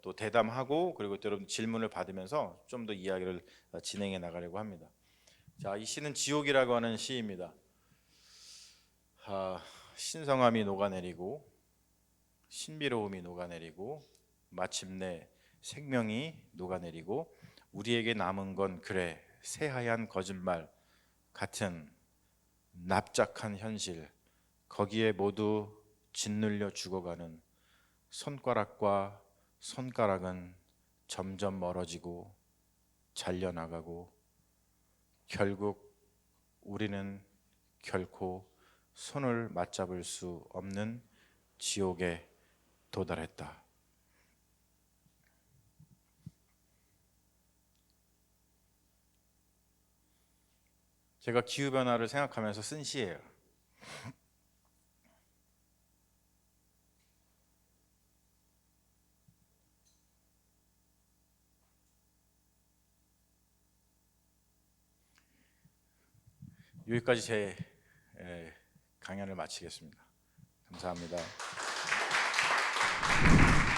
또 대담하고, 그리고 또 여러분 질문을 받으면서 좀 더 이야기를 진행해 나가려고 합니다. 자, 이 시는 지옥이라고 하는 시입니다. 신성함이 녹아내리고 신비로움이 녹아내리고 마침내 생명이 녹아내리고, 우리에게 남은 건 그래 새하얀 거짓말 같은 납작한 현실, 거기에 모두 짓눌려 죽어가는 손가락과 손가락은 점점 멀어지고 잘려나가고, 결국 우리는 결코 손을 맞잡을 수 없는 지옥에 도달했다. 제가 기후변화를 생각하면서 쓴 시예요. 여기까지 제 강연을 마치겠습니다. 감사합니다.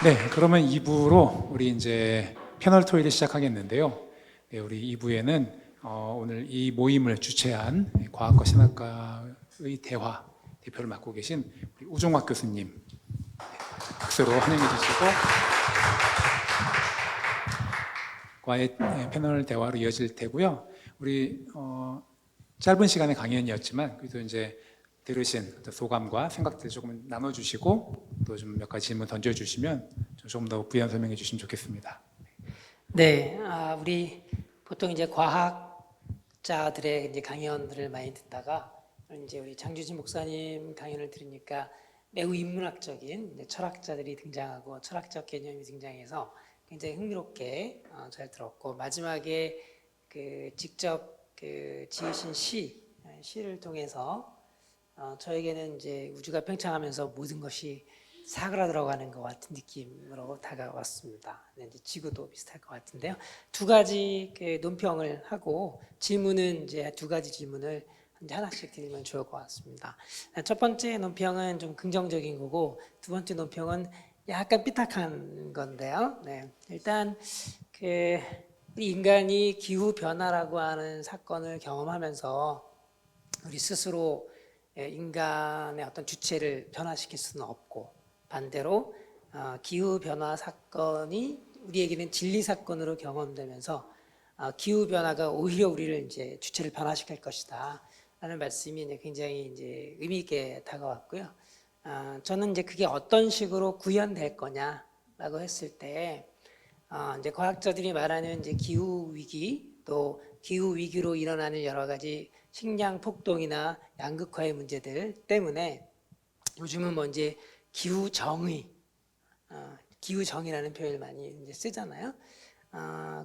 네, 그러면 2부로 우리 이제 패널 토의를 시작하겠는데요. 네, 우리 2부에는 오늘 이 모임을 주최한 과학과 신학과의 대화 대표를 맡고 계신 우리 우종학 교수님 박수로 환영해 주시고, 과의 패널 대화로 이어질 테고요. 우리 짧은 시간의 강연이었지만 그래도 이제 들으신 어떤 소감과 생각들 조금 나눠주시고, 또 좀 몇 가지 질문 던져주시면 조금 더 부연 설명해 주시면 좋겠습니다. 네, 우리 보통 이제 과학자들의 이제 강연들을 많이 듣다가 이제 우리 장주진 목사님 강연을 들으니까 매우 인문학적인 이제 철학자들이 등장하고 철학적 개념이 등장해서 굉장히 흥미롭게 잘 들었고, 마지막에 직접 지으신 시를 통해서 저에게는 이제 우주가 팽창하면서 모든 것이 사그라들어가는 것 같은 느낌으로 다가왔습니다. 네, 이제 지구도 비슷할 것 같은데요. 두 가지 그 논평을 하고 질문은 이제 두 가지 질문을 이제 하나씩 드리면 좋을 것 같습니다. 첫 번째 논평은 좀 긍정적인 거고 두 번째 논평은 약간 삐딱한 건데요. 네, 일단 그 우리 인간이 기후 변화라고 하는 사건을 경험하면서 우리 스스로 인간의 어떤 주체를 변화시킬 수는 없고 반대로 기후 변화 사건이 우리에게는 진리 사건으로 경험되면서 기후 변화가 오히려 우리를 이제 주체를 변화시킬 것이다 라는 말씀이 이제 굉장히 이제 의미 있게 다가왔고요. 저는 이제 그게 어떤 식으로 구현될 거냐라고 했을 때 이제 과학자들이 말하는 이제 기후 위기 또 기후 위기로 일어나는 여러 가지 식량 폭동이나 양극화의 문제들 때문에 요즘은 뭐 이제 기후 정의, 기후 정의라는 표현을 많이 이제 쓰잖아요.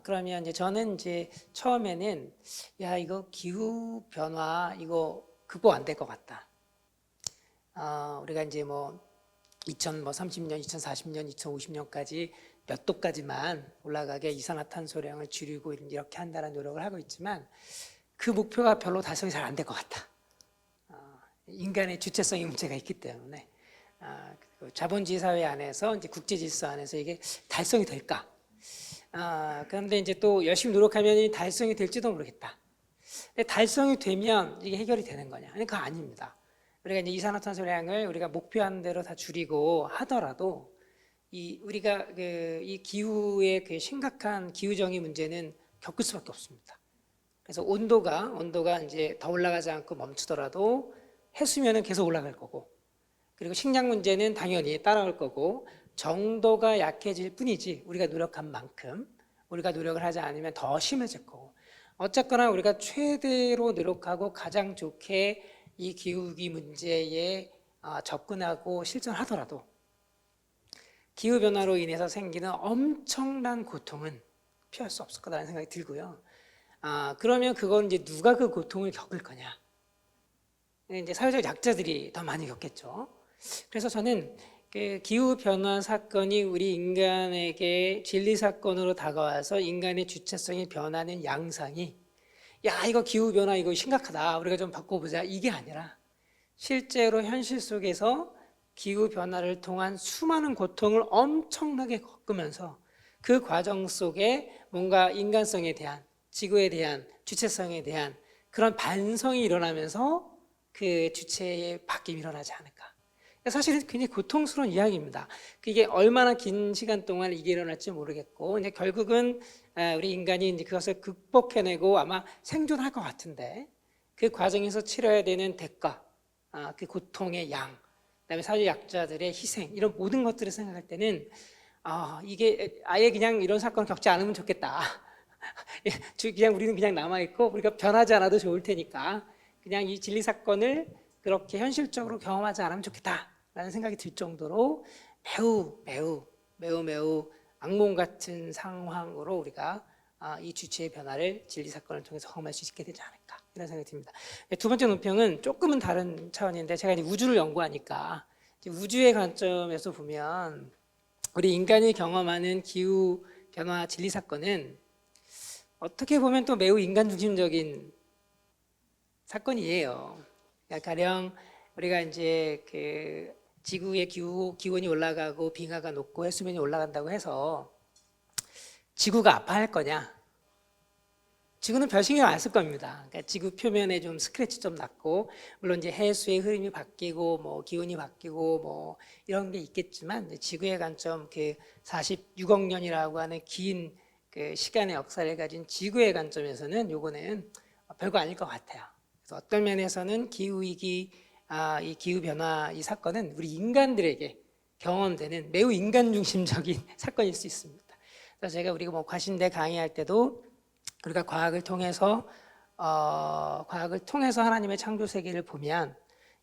그러면 이제 저는 이제 처음에는 야 이거 기후 변화 이거 극복 안 될 것 같다. 우리가 이제 뭐 2030년, 2040년, 2050년까지 몇 도까지만 올라가게 이산화탄소량을 줄이고 이렇게 한다는 노력을 하고 있지만 그 목표가 별로 달성이 잘 안 될 것 같다. 인간의 주체성의 문제가 있기 때문에 자본주의 사회 안에서 이제 국제 질서 안에서 이게 달성이 될까? 그런데 이제 또 열심히 노력하면 달성이 될지도 모르겠다. 근데 달성이 되면 이게 해결이 되는 거냐? 아니 그거 아닙니다. 우리가 이제 이산화탄소량을 우리가 목표한 대로 다 줄이고 하더라도 우리가 이 기후의 그 심각한 기후정의 문제는 겪을 수밖에 없습니다. 그래서 온도가 이제 더 올라가지 않고 멈추더라도 해수면은 계속 올라갈 거고, 그리고 식량 문제는 당연히 따라올 거고, 정도가 약해질 뿐이지 우리가 노력한 만큼 우리가 노력을 하지 않으면 더 심해질 거고, 어쨌거나 우리가 최대로 노력하고 가장 좋게 이 기후위기 문제에 접근하고 실천하더라도 기후변화로 인해서 생기는 엄청난 고통은 피할 수 없을 거라는 생각이 들고요. 그러면 그건 이제 누가 그 고통을 겪을 거냐? 이제 사회적 약자들이 더 많이 겪겠죠. 그래서 저는 그 기후변화 사건이 우리 인간에게 진리 사건으로 다가와서 인간의 주체성이 변하는 양상이 야 이거 기후변화 이거 심각하다 우리가 좀 바꿔보자 이게 아니라 실제로 현실 속에서 기후변화를 통한 수많은 고통을 엄청나게 겪으면서 그 과정 속에 뭔가 인간성에 대한 지구에 대한 주체성에 대한 그런 반성이 일어나면서 그 주체의 바뀜이 일어나지 않을까. 사실은 굉장히 고통스러운 이야기입니다. 그게 얼마나 긴 시간 동안 이게 일어날지 모르겠고, 이제 결국은 우리 인간이 이제 그것을 극복해내고 아마 생존할 것 같은데, 그 과정에서 치러야 되는 대가, 그 고통의 양, 그다음에 사회 약자들의 희생 이런 모든 것들을 생각할 때는 이게 아예 그냥 이런 사건을 겪지 않으면 좋겠다. 그냥 우리는 그냥 남아 있고 우리가 변하지 않아도 좋을 테니까 그냥 이 진리 사건을 그렇게 현실적으로 경험하지 않으면 좋겠다라는 생각이 들 정도로 매우 악몽 같은 상황으로 우리가 이 주체의 변화를 진리 사건을 통해서 경험할 수 있게 되지 않을까 이런 생각이 듭니다. 두 번째 논평은 조금은 다른 차원인데 제가 이제 우주를 연구하니까 이제 우주의 관점에서 보면 우리 인간이 경험하는 기후 변화 진리 사건은 어떻게 보면 또 매우 인간 중심적인 사건이에요. 그러니까 가령 우리가 이제 그 지구의 기온이 올라가고 빙하가 녹고 해수면이 올라간다고 해서 지구가 아파할 거냐? 지구는 별 신경 안 쓸 겁니다. 그러니까 지구 표면에 좀 스크래치 좀 났고, 물론 이제 해수의 흐름이 바뀌고, 뭐 기온이 바뀌고, 뭐 이런 게 있겠지만, 지구의 관점, 그 46억 년이라고 하는 긴 그 시간의 역사를 가진 지구의 관점에서는 요거는 별거 아닐 것 같아요. 그래서 어떤 면에서는 기후 위기, 이 기후 변화 이 사건은 우리 인간들에게 경험되는 매우 인간 중심적인 사건일 수 있습니다. 그래서 제가 우리가 뭐 과신대 강의할 때도 우리가 과학을 통해서 하나님의 창조 세계를 보면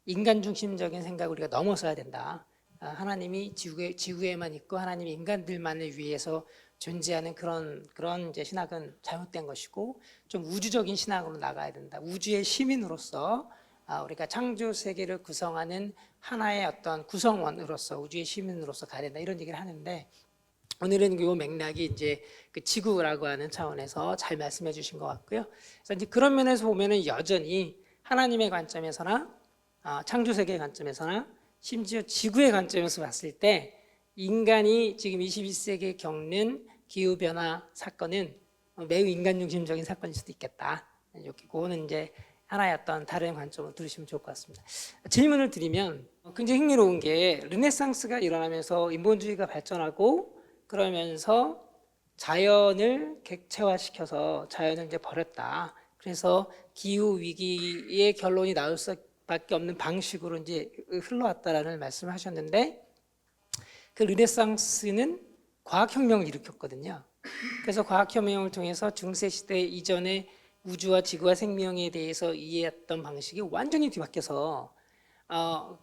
인간 중심적인 생각을 우리가 넘어서야 된다. 하나님이 지구에만 있고 하나님이 인간들만을 위해서 존재하는 그런 이제 신학은 잘못된 것이고 좀 우주적인 신학으로 나가야 된다. 우주의 시민으로서 우리가 창조 세계를 구성하는 하나의 어떤 구성원으로서 우주의 시민으로서 가야 된다 이런 얘기를 하는데 오늘은 그 맥락이 이제 그 지구라고 하는 차원에서 잘 말씀해 주신 것 같고요. 그래서 이제 그런 면에서 보면은 여전히 하나님의 관점에서나 창조 세계의 관점에서나 심지어 지구의 관점에서 봤을 때 인간이 지금 21세기에 겪는 기후 변화 사건은 매우 인간 중심적인 사건일 수도 있겠다. 이렇게 그거는 이제 하나의 어떤 다른 관점으로 들으시면 좋을 것 같습니다. 질문을 드리면 굉장히 흥미로운 게 르네상스가 일어나면서 인본주의가 발전하고 그러면서 자연을 객체화시켜서 자연을 이제 버렸다. 그래서 기후 위기의 결론이 나올 수밖에 없는 방식으로 이제 흘러왔다라는 말씀을 하셨는데 그 르네상스는 과학혁명을 일으켰거든요. 그래서 과학혁명을 통해서 중세 시대 이전에 우주와 지구와 생명에 대해서 이해했던 방식이 완전히 뒤바뀌어서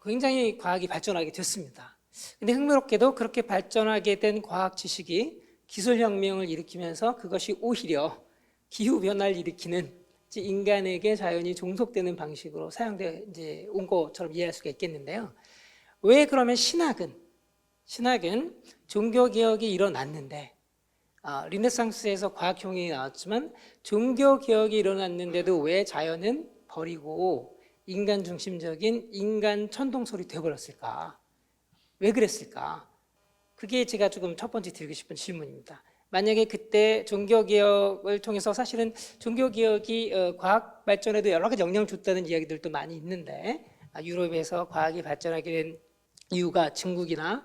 굉장히 과학이 발전하게 됐습니다. 근데 흥미롭게도 그렇게 발전하게 된 과학 지식이 기술혁명을 일으키면서 그것이 오히려 기후변화를 일으키는 인간에게 자연이 종속되는 방식으로 사용돼 이제 온 것처럼 이해할 수가 있겠는데요. 왜 그러면 신학은 종교개혁이 일어났는데 르네상스에서 과학혁명이 나왔지만 종교개혁이 일어났는데도 왜 자연은 버리고 인간 중심적인 인간 천동설이 되어버렸을까? 왜 그랬을까? 그게 제가 조금 첫 번째 드리고 싶은 질문입니다. 만약에 그때 종교개혁을 통해서 사실은 종교개혁이 과학 발전에도 여러 가지 영향을 줬다는 이야기들도 많이 있는데 유럽에서 과학이 발전하게 된 이유가 중국이나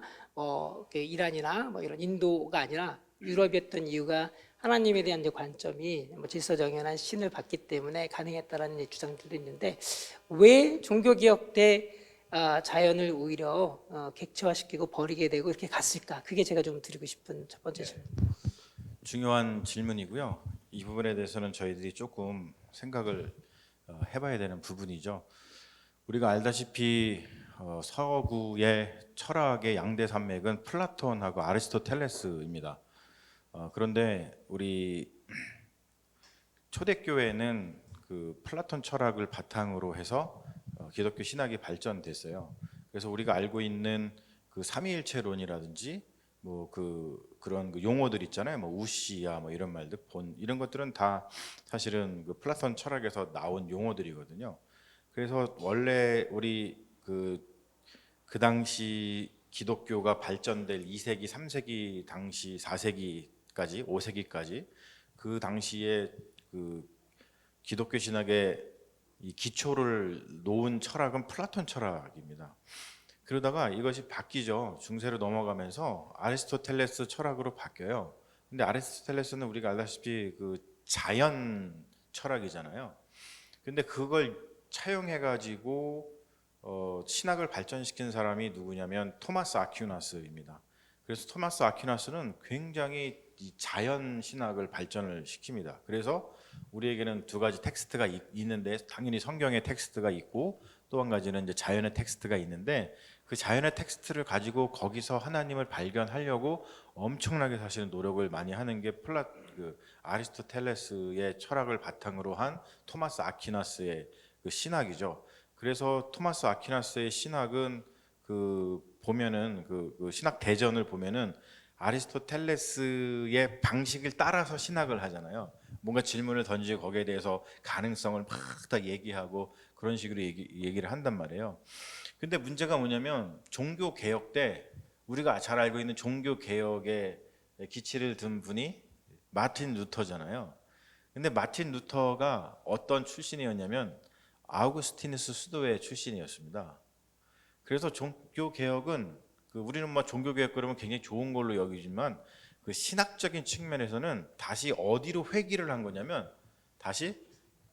이란이나 이런 인도가 아니라 유럽이었던 이유가 하나님에 대한 이제 관점이 질서정연한 신을 받기 때문에 가능했다라는 주장들도 있는데 왜 종교개혁 때 자연을 오히려 객체화시키고 버리게 되고 이렇게 갔을까? 그게 제가 좀 드리고 싶은 첫 번째 질문. 중요한 질문이고요. 이 부분에 대해서는 저희들이 조금 생각을 해봐야 되는 부분이죠. 우리가 알다시피 서구의 철학의 양대 산맥은 플라톤하고 아리스토텔레스입니다. 그런데 우리 초대교회는 그 플라톤 철학을 바탕으로 해서 기독교 신학이 발전됐어요. 그래서 우리가 알고 있는 그 삼위일체론이라든지 그런 그 용어들 있잖아요. 우시야 이런 말들 이런 것들은 다 사실은 그 플라톤 철학에서 나온 용어들이거든요. 그래서 원래 우리 그 당시 기독교가 발전될 2세기, 3세기 당시 4세기까지 5세기까지 그 당시에 그 기독교 신학의 이 기초를 놓은 철학은 플라톤 철학입니다. 그러다가 이것이 바뀌죠. 중세로 넘어가면서 아리스토텔레스 철학으로 바뀌어요. 근데 아리스토텔레스는 우리가 알다시피 그 자연 철학이잖아요. 근데 그걸 차용해 가지고 신학을 발전시킨 사람이 누구냐면 토마스 아퀴나스입니다. 그래서 토마스 아퀴나스는 굉장히 이 자연 신학을 발전을 시킵니다. 그래서 우리에게는 두 가지 텍스트가 있는데 당연히 성경의 텍스트가 있고 또 한 가지는 이제 자연의 텍스트가 있는데 그 자연의 텍스트를 가지고 거기서 하나님을 발견하려고 엄청나게 사실은 노력을 많이 하는 게 아리스토텔레스의 철학을 바탕으로 한 토마스 아퀴나스의 그 신학이죠. 그래서 토마스 아퀴나스의 신학은 보면은 그 신학 대전을 보면은 아리스토텔레스의 방식을 따라서 신학을 하잖아요. 뭔가 질문을 던지고 거기에 대해서 가능성을 막 다 얘기하고 그런 식으로 얘기를 한단 말이에요. 근데 문제가 뭐냐면 종교 개혁 때 우리가 잘 알고 있는 종교 개혁의 기치를 둔 분이 마틴 루터잖아요. 근데 마틴 루터가 어떤 출신이었냐면 아우구스티누스 수도의 출신이었습니다. 그래서 종교 개혁은 우리는 종교 개혁 그러면 굉장히 좋은 걸로 여기지만 그 신학적인 측면에서는 다시 어디로 회귀를 한 거냐면 다시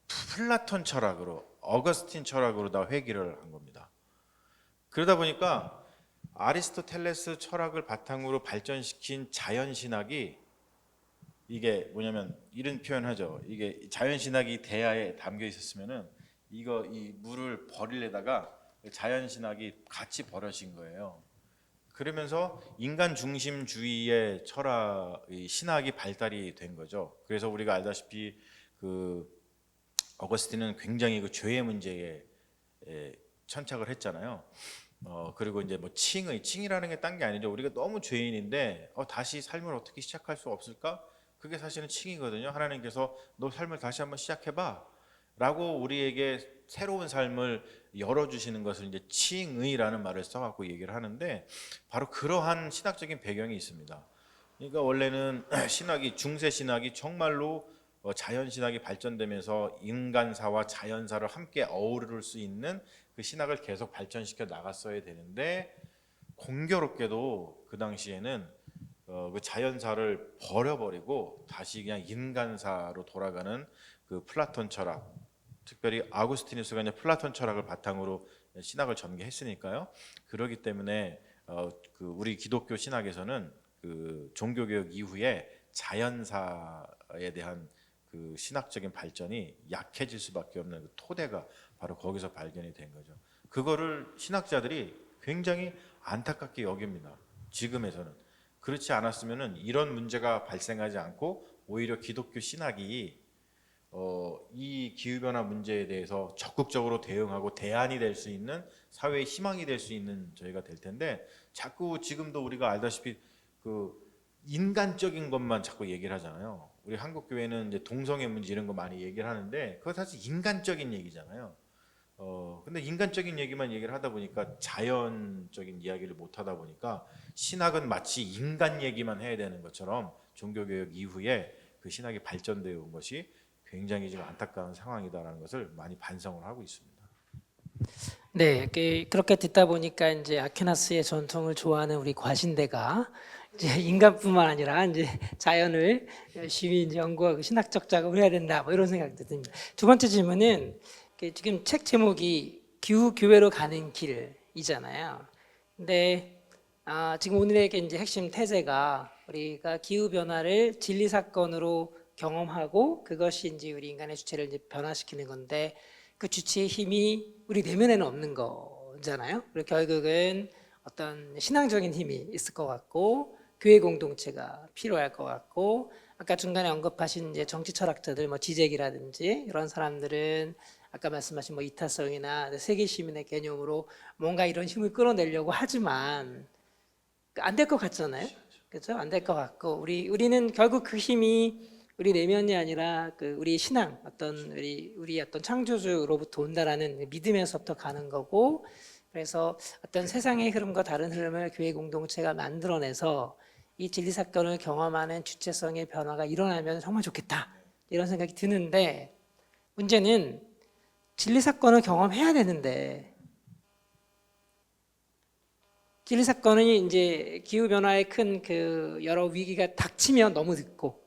플라톤 철학으로 어거스틴 철학으로 다 회귀를 한 겁니다. 그러다 보니까 아리스토텔레스 철학을 바탕으로 발전시킨 자연 신학이 이게 뭐냐면 이런 표현하죠. 이게 자연 신학이 대야에 담겨 있었으면은 이 물을 버리려다가 자연 신학이 같이 버려진 거예요. 그러면서 인간 중심주의의 신학이 발달이 된 거죠. 그래서 우리가 알다시피 어거스틴은 굉장히 죄의 문제에 천착을 했잖아요. 그리고 이제 뭐 칭이라는 게 딴 게 아니죠. 우리가 너무 죄인인데 다시 삶을 어떻게 시작할 수 없을까? 그게 사실은 칭이거든요. 하나님께서 너 삶을 다시 한번 시작해봐 라고 우리에게 새로운 삶을 열어주시는 것을 이제 칭의라는 말을 써갖고 얘기를 하는데, 바로 그러한 신학적인 배경이 있습니다. 그러니까 원래는 신학이, 중세 신학이 정말로 자연 신학이 발전되면서 인간사와 자연사를 함께 어우를 수 있는 그 신학을 계속 발전시켜 나갔어야 되는데, 공교롭게도 그 당시에는 그 자연사를 버려버리고 다시 그냥 인간사로 돌아가는 그 플라톤 철학, 특별히 아구스티누스가 이제 플라톤 철학을 바탕으로 신학을 전개했으니까요. 그렇기 때문에 그 우리 기독교 신학에서는 그 종교개혁 이후에 자연사에 대한 그 신학적인 발전이 약해질 수밖에 없는 그 토대가 바로 거기서 발견이 된 거죠. 그거를 신학자들이 굉장히 안타깝게 여깁니다. 지금에서는. 그렇지 않았으면은 이런 문제가 발생하지 않고 오히려 기독교 신학이 이 기후변화 문제에 대해서 적극적으로 대응하고 대안이 될 수 있는, 사회의 희망이 될 수 있는 저희가 될 텐데, 자꾸 지금도 우리가 알다시피 그 인간적인 것만 자꾸 얘기를 하잖아요. 우리 한국 교회는 이제 동성애 문제 이런 거 많이 얘기를 하는데 그거 사실 인간적인 얘기잖아요. 근데 인간적인 얘기만 얘기를 하다 보니까 자연적인 이야기를 못 하다 보니까 신학은 마치 인간 얘기만 해야 되는 것처럼 종교개혁 이후에 그 신학이 발전되어 온 것이 굉장히 지금 안타까운 상황이다라는 것을 많이 반성을 하고 있습니다. 네, 그렇게 듣다 보니까 이제 아퀴나스의 전통을 좋아하는 우리 과신대가 이제 인간뿐만 아니라 이제 자연을 열심히 이제 연구하고 신학적 작업을 해야 된다, 뭐 이런 생각도 듭니다. 두 번째 질문은 지금 책 제목이 기후 교회로 가는 길이잖아요. 근데 지금 오늘의 이제 핵심 태제가 우리가 기후 변화를 진리 사건으로 경험하고 그것이 이제 우리 인간의 주체를 이제 변화시키는 건데, 그 주체의 힘이 우리 내면에는 없는 거잖아요. 그리고 결국은 어떤 신앙적인 힘이 있을 것 같고 교회 공동체가 필요할 것 같고, 아까 중간에 언급하신 이제 정치 철학자들, 뭐 지잭이라든지 이런 사람들은 아까 말씀하신 뭐 이타성이나 세계 시민의 개념으로 뭔가 이런 힘을 끌어내려고 하지만 안 될 것 같잖아요. 그렇죠? 안 될 것 같고 우리는 결국 그 힘이 우리 내면이 아니라 그 우리 신앙, 어떤 우리 어떤 창조주로부터 온다라는 믿음에서부터 가는 거고, 그래서 어떤 세상의 흐름과 다른 흐름을 교회 공동체가 만들어내서 이 진리 사건을 경험하는 주체성의 변화가 일어나면 정말 좋겠다, 이런 생각이 드는데, 문제는 진리 사건을 경험해야 되는데, 진리 사건은 이제 기후 변화의 큰 그 여러 위기가 닥치면 너무 늦고,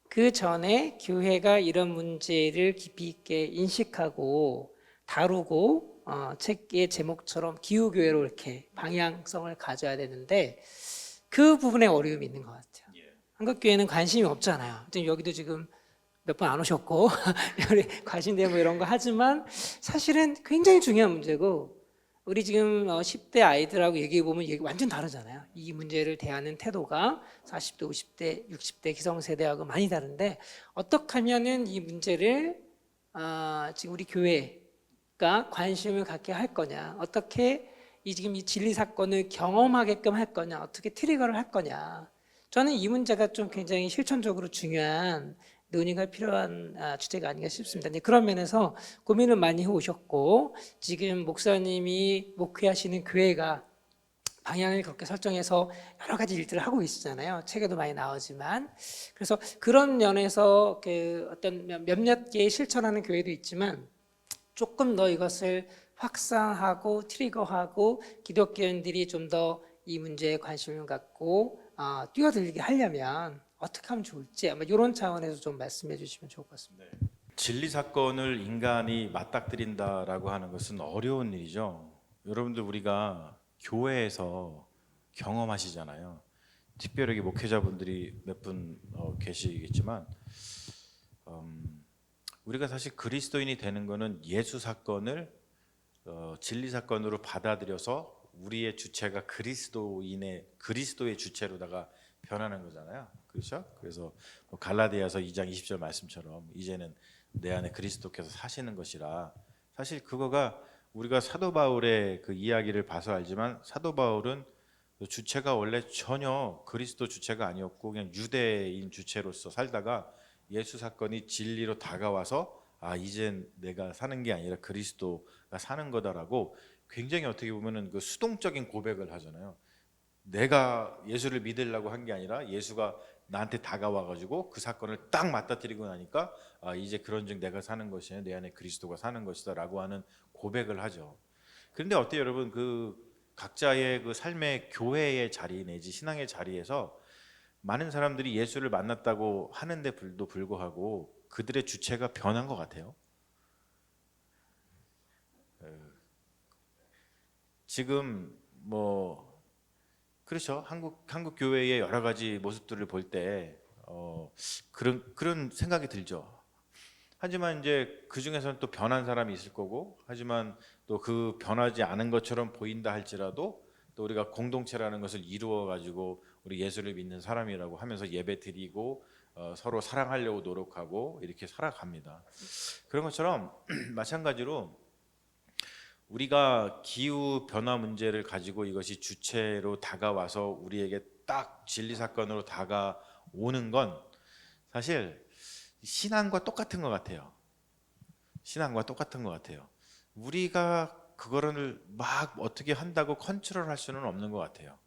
그 전에 교회가 이런 문제를 깊이 있게 인식하고 다루고 책의 제목처럼 기후 교회로 이렇게 방향성을 가져야 되는데, 그 부분에 어려움이 있는 것 같아요. 한국 교회는 관심이 없잖아요. 지금 여기도 지금 몇 번 안 오셨고 과신대 뭐 이런 거 하지만 사실은 굉장히 중요한 문제고, 우리 지금 10대 아이들하고 얘기해 보면 얘기 완전 다르잖아요. 이 문제를 대하는 태도가 40대, 50대, 60대 기성세대하고 많이 다른데, 어떻게 하면은 이 문제를 지금 우리 교회가 관심을 갖게 할 거냐, 어떻게 지금 이 진리 사건을 경험하게끔 할 거냐, 어떻게 트리거를 할 거냐. 저는 이 문제가 좀 굉장히 실천적으로 중요한 논의가 필요한 주제가 아닌가 싶습니다. 그런 면에서 고민을 많이 해오셨고, 지금 목사님이 목회하시는 교회가 방향을 그렇게 설정해서 여러 가지 일들을 하고 계시잖아요. 책에도 많이 나오지만. 그래서 그런 면에서 그 어떤 몇몇 개의 실천하는 교회도 있지만, 조금 더 이것을 확산하고 트리거하고 기독교인들이 좀 더 이 문제에 관심을 갖고 뛰어들게 하려면 어떻게 하면 좋을지, 아마 이런 차원에서 좀 말씀해 주시면 좋을 것 같습니다. 진리 사건을 인간이 맞닥뜨린다라고 하는 것은 어려운 일이죠. 여러분들 우리가 교회에서 경험하시잖아요. 특별히 목회자분들이 몇 분 계시겠지만, 우리가 사실 그리스도인이 되는 것은 예수 사건을 진리 사건으로 받아들여서 우리의 주체가 그리스도의 주체로다가 변하는 거잖아요. 그렇죠? 그래서 갈라디아서 2장 20절 말씀처럼 이제는 내 안에 그리스도께서 사시는 것이라, 사실 그거가 우리가 사도 바울의 그 이야기를 봐서 알지만 사도 바울은 그 주체가 원래 전혀 그리스도 주체가 아니었고 그냥 유대인 주체로서 살다가 예수 사건이 진리로 다가와서 아 이젠 내가 사는 게 아니라 그리스도가 사는 거다라고 굉장히 어떻게 보면은 그 수동적인 고백을 하잖아요. 내가 예수를 믿으려고 한 게 아니라 예수가 나한테 다가와가지고 그 사건을 딱 맞닥뜨리고 나니까 아 이제 그런즉 내가 사는 것이 아니라 내 안에 그리스도가 사는 것이다라고 하는 고백을 하죠. 그런데 어때요, 여러분? 그 각자의 그 삶의 교회의 자리 내지 신앙의 자리에서 많은 사람들이 예수를 만났다고 하는데 불구하고 그들의 주체가 변한 것 같아요. 지금 뭐 그렇죠. 한국 교회의 여러 가지 모습들을 볼 때 그런 생각이 들죠. 하지만 이제 그 중에서는 또 변한 사람이 있을 거고, 하지만 또 그 변하지 않은 것처럼 보인다 할지라도 또 우리가 공동체라는 것을 이루어 가지고 우리 예수를 믿는 사람이라고 하면서 예배 드리고 서로 사랑하려고 노력하고 이렇게 살아갑니다. 그런 것처럼 마찬가지로 우리가 기후 변화 문제를 가지고 이것이 주체로 다가와서 우리에게 딱 진리 사건으로 다가오는 건 사실 신앙과 똑같은 것 같아요. 신앙과 똑같은 것 같아요. 우리가 그거를 막 어떻게 한다고 컨트롤할 수는 없는 것 같아요.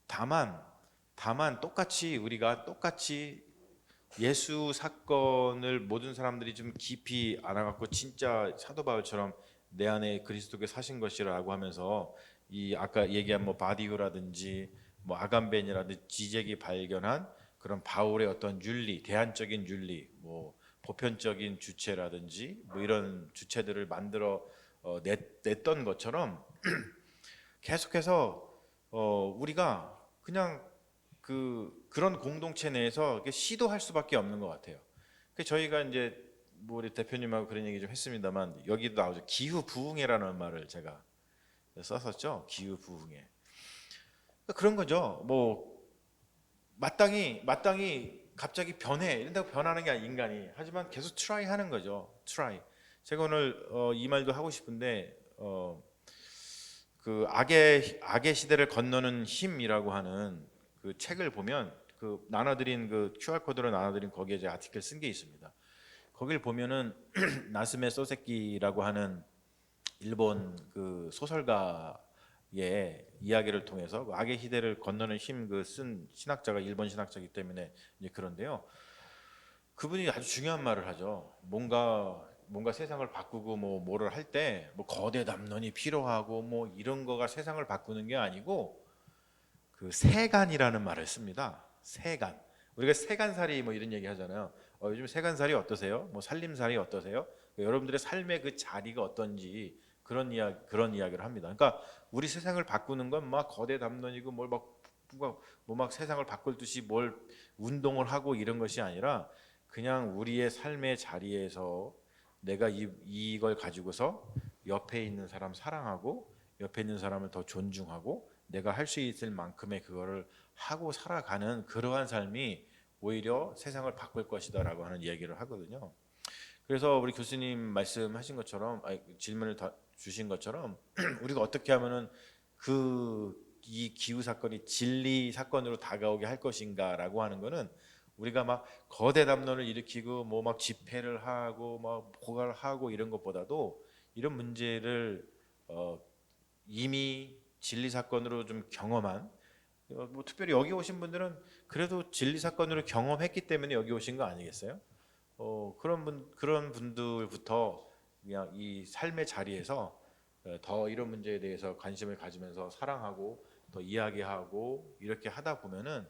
다만 우리가 똑같이 예수 사건을 모든 사람들이 좀 깊이 알아갖고 진짜 사도 바울처럼 내 안에 그리스도께 사신 것이라고 하면서 이 아까 얘기한 뭐 바디우라든지 뭐 아간벤이라든지 지적이 발견한 그런 바울의 어떤 윤리, 대안적인 윤리, 뭐 보편적인 주체라든지 뭐 이런 주체들을 만들어 냈던 것처럼 계속해서 우리가 그냥 그런 공동체 내에서 이렇게 시도할 수밖에 없는 것 같아요. 저희가 이제 뭐 우리 대표님하고 그런 얘기 좀 했습니다만 여기도 나오죠. 기후 부흥회라는 말을 제가 썼었죠. 기후 부흥회. 그런 거죠. 뭐 마땅히 갑자기 변해 이런다고 변하는 게 아니라 인간이 하지만 계속 트라이 하는 거죠. 트라이. 제가 오늘 이 말도 하고 싶은데 그 악의 시대를 건너는 힘이라고 하는 그 책을 보면 그 나눠드린 그 QR 코드로 나눠드린 거기에 제 아티클 쓴 게 있습니다. 거길 보면은 나스메 소세키라고 하는 일본 그 소설가의 이야기를 통해서 악의 시대를 건너는 힘 그 쓴 신학자가 일본 신학자이기 때문에 이제 그런데요. 그분이 아주 중요한 말을 하죠. 뭔가 세상을 바꾸고 뭐를 할 때 뭐 거대 담론이 필요하고 뭐 이런 거가 세상을 바꾸는 게 아니고 그 세간이라는 말을 씁니다. 세간. 우리가 세간살이 뭐 이런 얘기 하잖아요. 요즘 세간살이 어떠세요? 뭐 살림살이 어떠세요? 여러분들의 삶의 그 자리가 어떤지 그런 이야기를 합니다. 그러니까 우리 세상을 바꾸는 건 막 거대 담론이고 막 세상을 바꿀 듯이 뭘 운동을 하고 이런 것이 아니라 그냥 우리의 삶의 자리에서 내가 이걸 가지고서 옆에 있는 사람 사랑하고 옆에 있는 사람을 더 존중하고 내가 할 수 있을 만큼의 그거를 하고 살아가는 그러한 삶이 오히려 세상을 바꿀 것이다라고 하는 얘기를 하거든요. 그래서 우리 교수님 말씀하신 것처럼 질문을 주신 것처럼 우리가 어떻게 하면은 이 기후 사건이 진리 사건으로 다가오게 할 것인가라고 하는 거는 우리가 막 거대 담론을 일으키고 뭐 막 집회를 하고 막 포괄을 하고 이런 것보다도 이런 문제를 이미 진리 사건으로 좀 경험한 뭐 특별히 여기 오신 분들은 그래도 진리 사건으로 경험했기 때문에 여기 오신 거 아니겠어요? 그런 분들부터 그냥 이 삶의 자리에서 더 이런 문제에 대해서 관심을 가지면서 사랑하고 더 이야기하고 이렇게 하다 보면은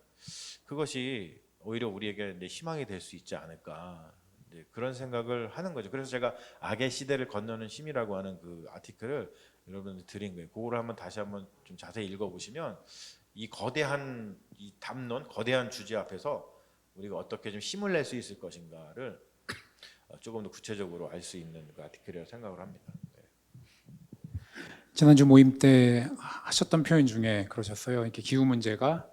그것이 오히려 우리에게 희망이 될 수 있지 않을까 그런 생각을 하는 거죠. 그래서 제가 악의 시대를 건너는 힘이라고 하는 그 아티클을 여러분들 드린 거예요. 그거를 다시 한번 좀 자세히 읽어보시면 이 거대한 이 담론, 거대한 주제 앞에서 우리가 어떻게 좀 힘을 낼 수 있을 것인가를 조금 더 구체적으로 알 수 있는 그 아티클이라고 생각을 합니다. 지난주 모임 때 하셨던 표현 중에 그러셨어요. 이렇게 기후 문제가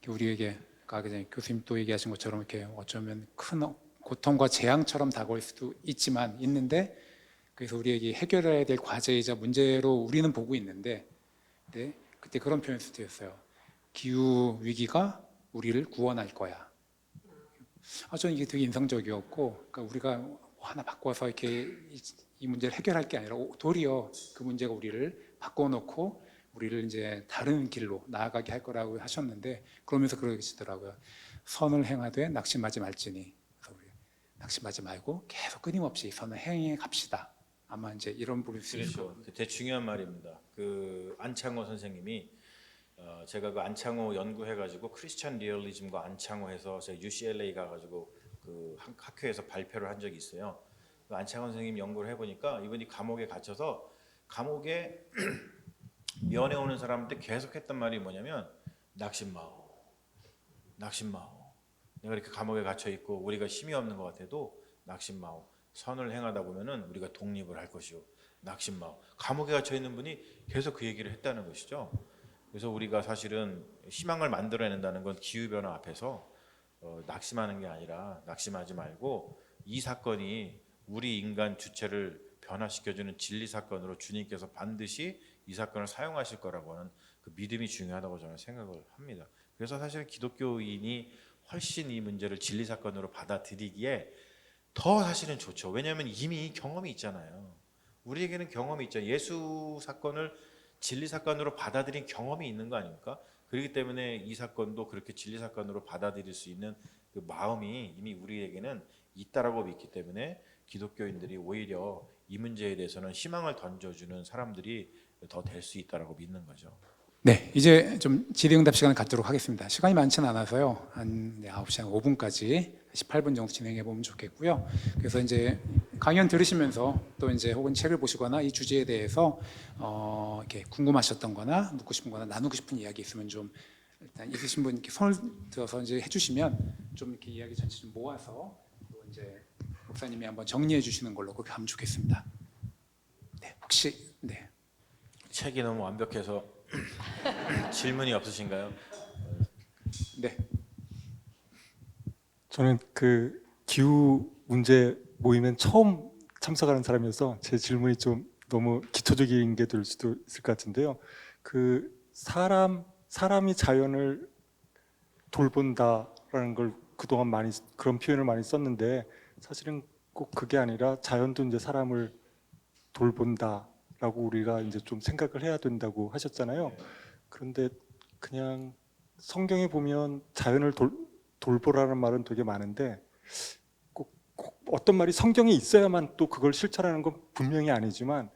우리에게 아까 전에 교수님 또 얘기하신 것처럼 이렇게 어쩌면 큰 고통과 재앙처럼 다가올 수도 있는데 그래서 우리에게 해결해야 될 과제이자 문제로 우리는 보고 있는데, 네, 그때 그런 표현을 쓰였어요. 기후 위기가 우리를 구원할 거야. 저는 이게 되게 인상적이었고, 그러니까 우리가 뭐 하나 바꿔서 이렇게 이 문제를 해결할 게 아니라 도리어 그 문제가 우리를 바꿔놓고 우리를 이제 다른 길로 나아가게 할 거라고 하셨는데, 그러면서 그러시더라고요. 선을 행하되 낙심하지 말지니. 그래서 우리 낙심하지 말고 계속 끊임없이 선을 행해 갑시다. 아마 이제 이런 부분이 있을 그렇죠. 거고. 되게 중요한 말입니다. 그 안창호 선생님이 제가 그 안창호 연구해가지고 크리스천 리얼리즘과 안창호 해서 제가 UCLA 가가지고 그 학회에서 발표를 한 적이 있어요. 그 안창호 선생님 연구를 해보니까 이분이 감옥에 갇혀서 감옥에 면회 오는 사람한테 계속 했던 말이 뭐냐면 낙심 마오, 낙심 마오. 내가 이렇게 감옥에 갇혀 있고 우리가 힘이 없는 것 같아도 낙심 마오. 선을 행하다 보면은 우리가 독립을 할 것이오. 낙심 마오. 감옥에 갇혀 있는 분이 계속 그 얘기를 했다는 것이죠. 그래서 우리가 사실은 희망을 만들어낸다는 건 기후변화 앞에서 낙심하는 게 아니라 낙심하지 말고 이 사건이 우리 인간 주체를 변화시켜주는 진리 사건으로 주님께서 반드시 이 사건을 사용하실 거라고 하는 그 믿음이 중요하다고 저는 생각을 합니다. 그래서 사실 기독교인이 훨씬 이 문제를 진리 사건으로 받아들이기에 더 사실은 좋죠. 왜냐하면 이미 경험이 있잖아요. 우리에게는 경험이 있죠. 예수 사건을 진리 사건으로 받아들인 경험이 있는 거 아닙니까? 그렇기 때문에 이 사건도 그렇게 진리 사건으로 받아들일 수 있는 그 마음이 이미 우리에게는 있다라고 믿기 때문에 기독교인들이 오히려 이 문제에 대해서는 희망을 던져주는 사람들이 더 될 수 있다라고 믿는 거죠. 네, 이제 좀 질의응답 시간을 갖도록 하겠습니다. 시간이 많지는 않아서요. 한 9시 한 5분까지 18분 정도 진행해 보면 좋겠고요. 그래서 이제 강연 들으시면서 또 이제 혹은 책을 보시거나 이 주제에 대해서 이렇게 궁금하셨던 거나 묻고 싶은 거나 나누고 싶은 이야기 있으면 좀 일단 있으신 분 이렇게 손을 들어서 이제 해 주시면 좀 이렇게 이야기 전체 좀 모아서 또 이제 목사님이 한번 정리해 주시는 걸로 그렇게 하면 좋겠습니다. 네, 혹시 네. 책이 너무 완벽해서 질문이 없으신가요? 네. 저는 그 기후 문제 모임엔 처음 참석하는 사람이어서 제 질문이 좀 너무 기초적인 게 될 수도 있을 것 같은데요. 그 사람이 자연을 돌본다라는 걸 그동안 많이 그런 표현을 많이 썼는데 사실은 꼭 그게 아니라 자연도 이제 사람을 돌본다라고 우리가 이제 좀 생각을 해야 된다고 하셨잖아요. 그런데 그냥 성경에 보면 자연을 돌보라는 말은 되게 많은데 꼭 어떤 말이 성경에 있어야만 또 그걸 실천하는 건 분명히 아니지만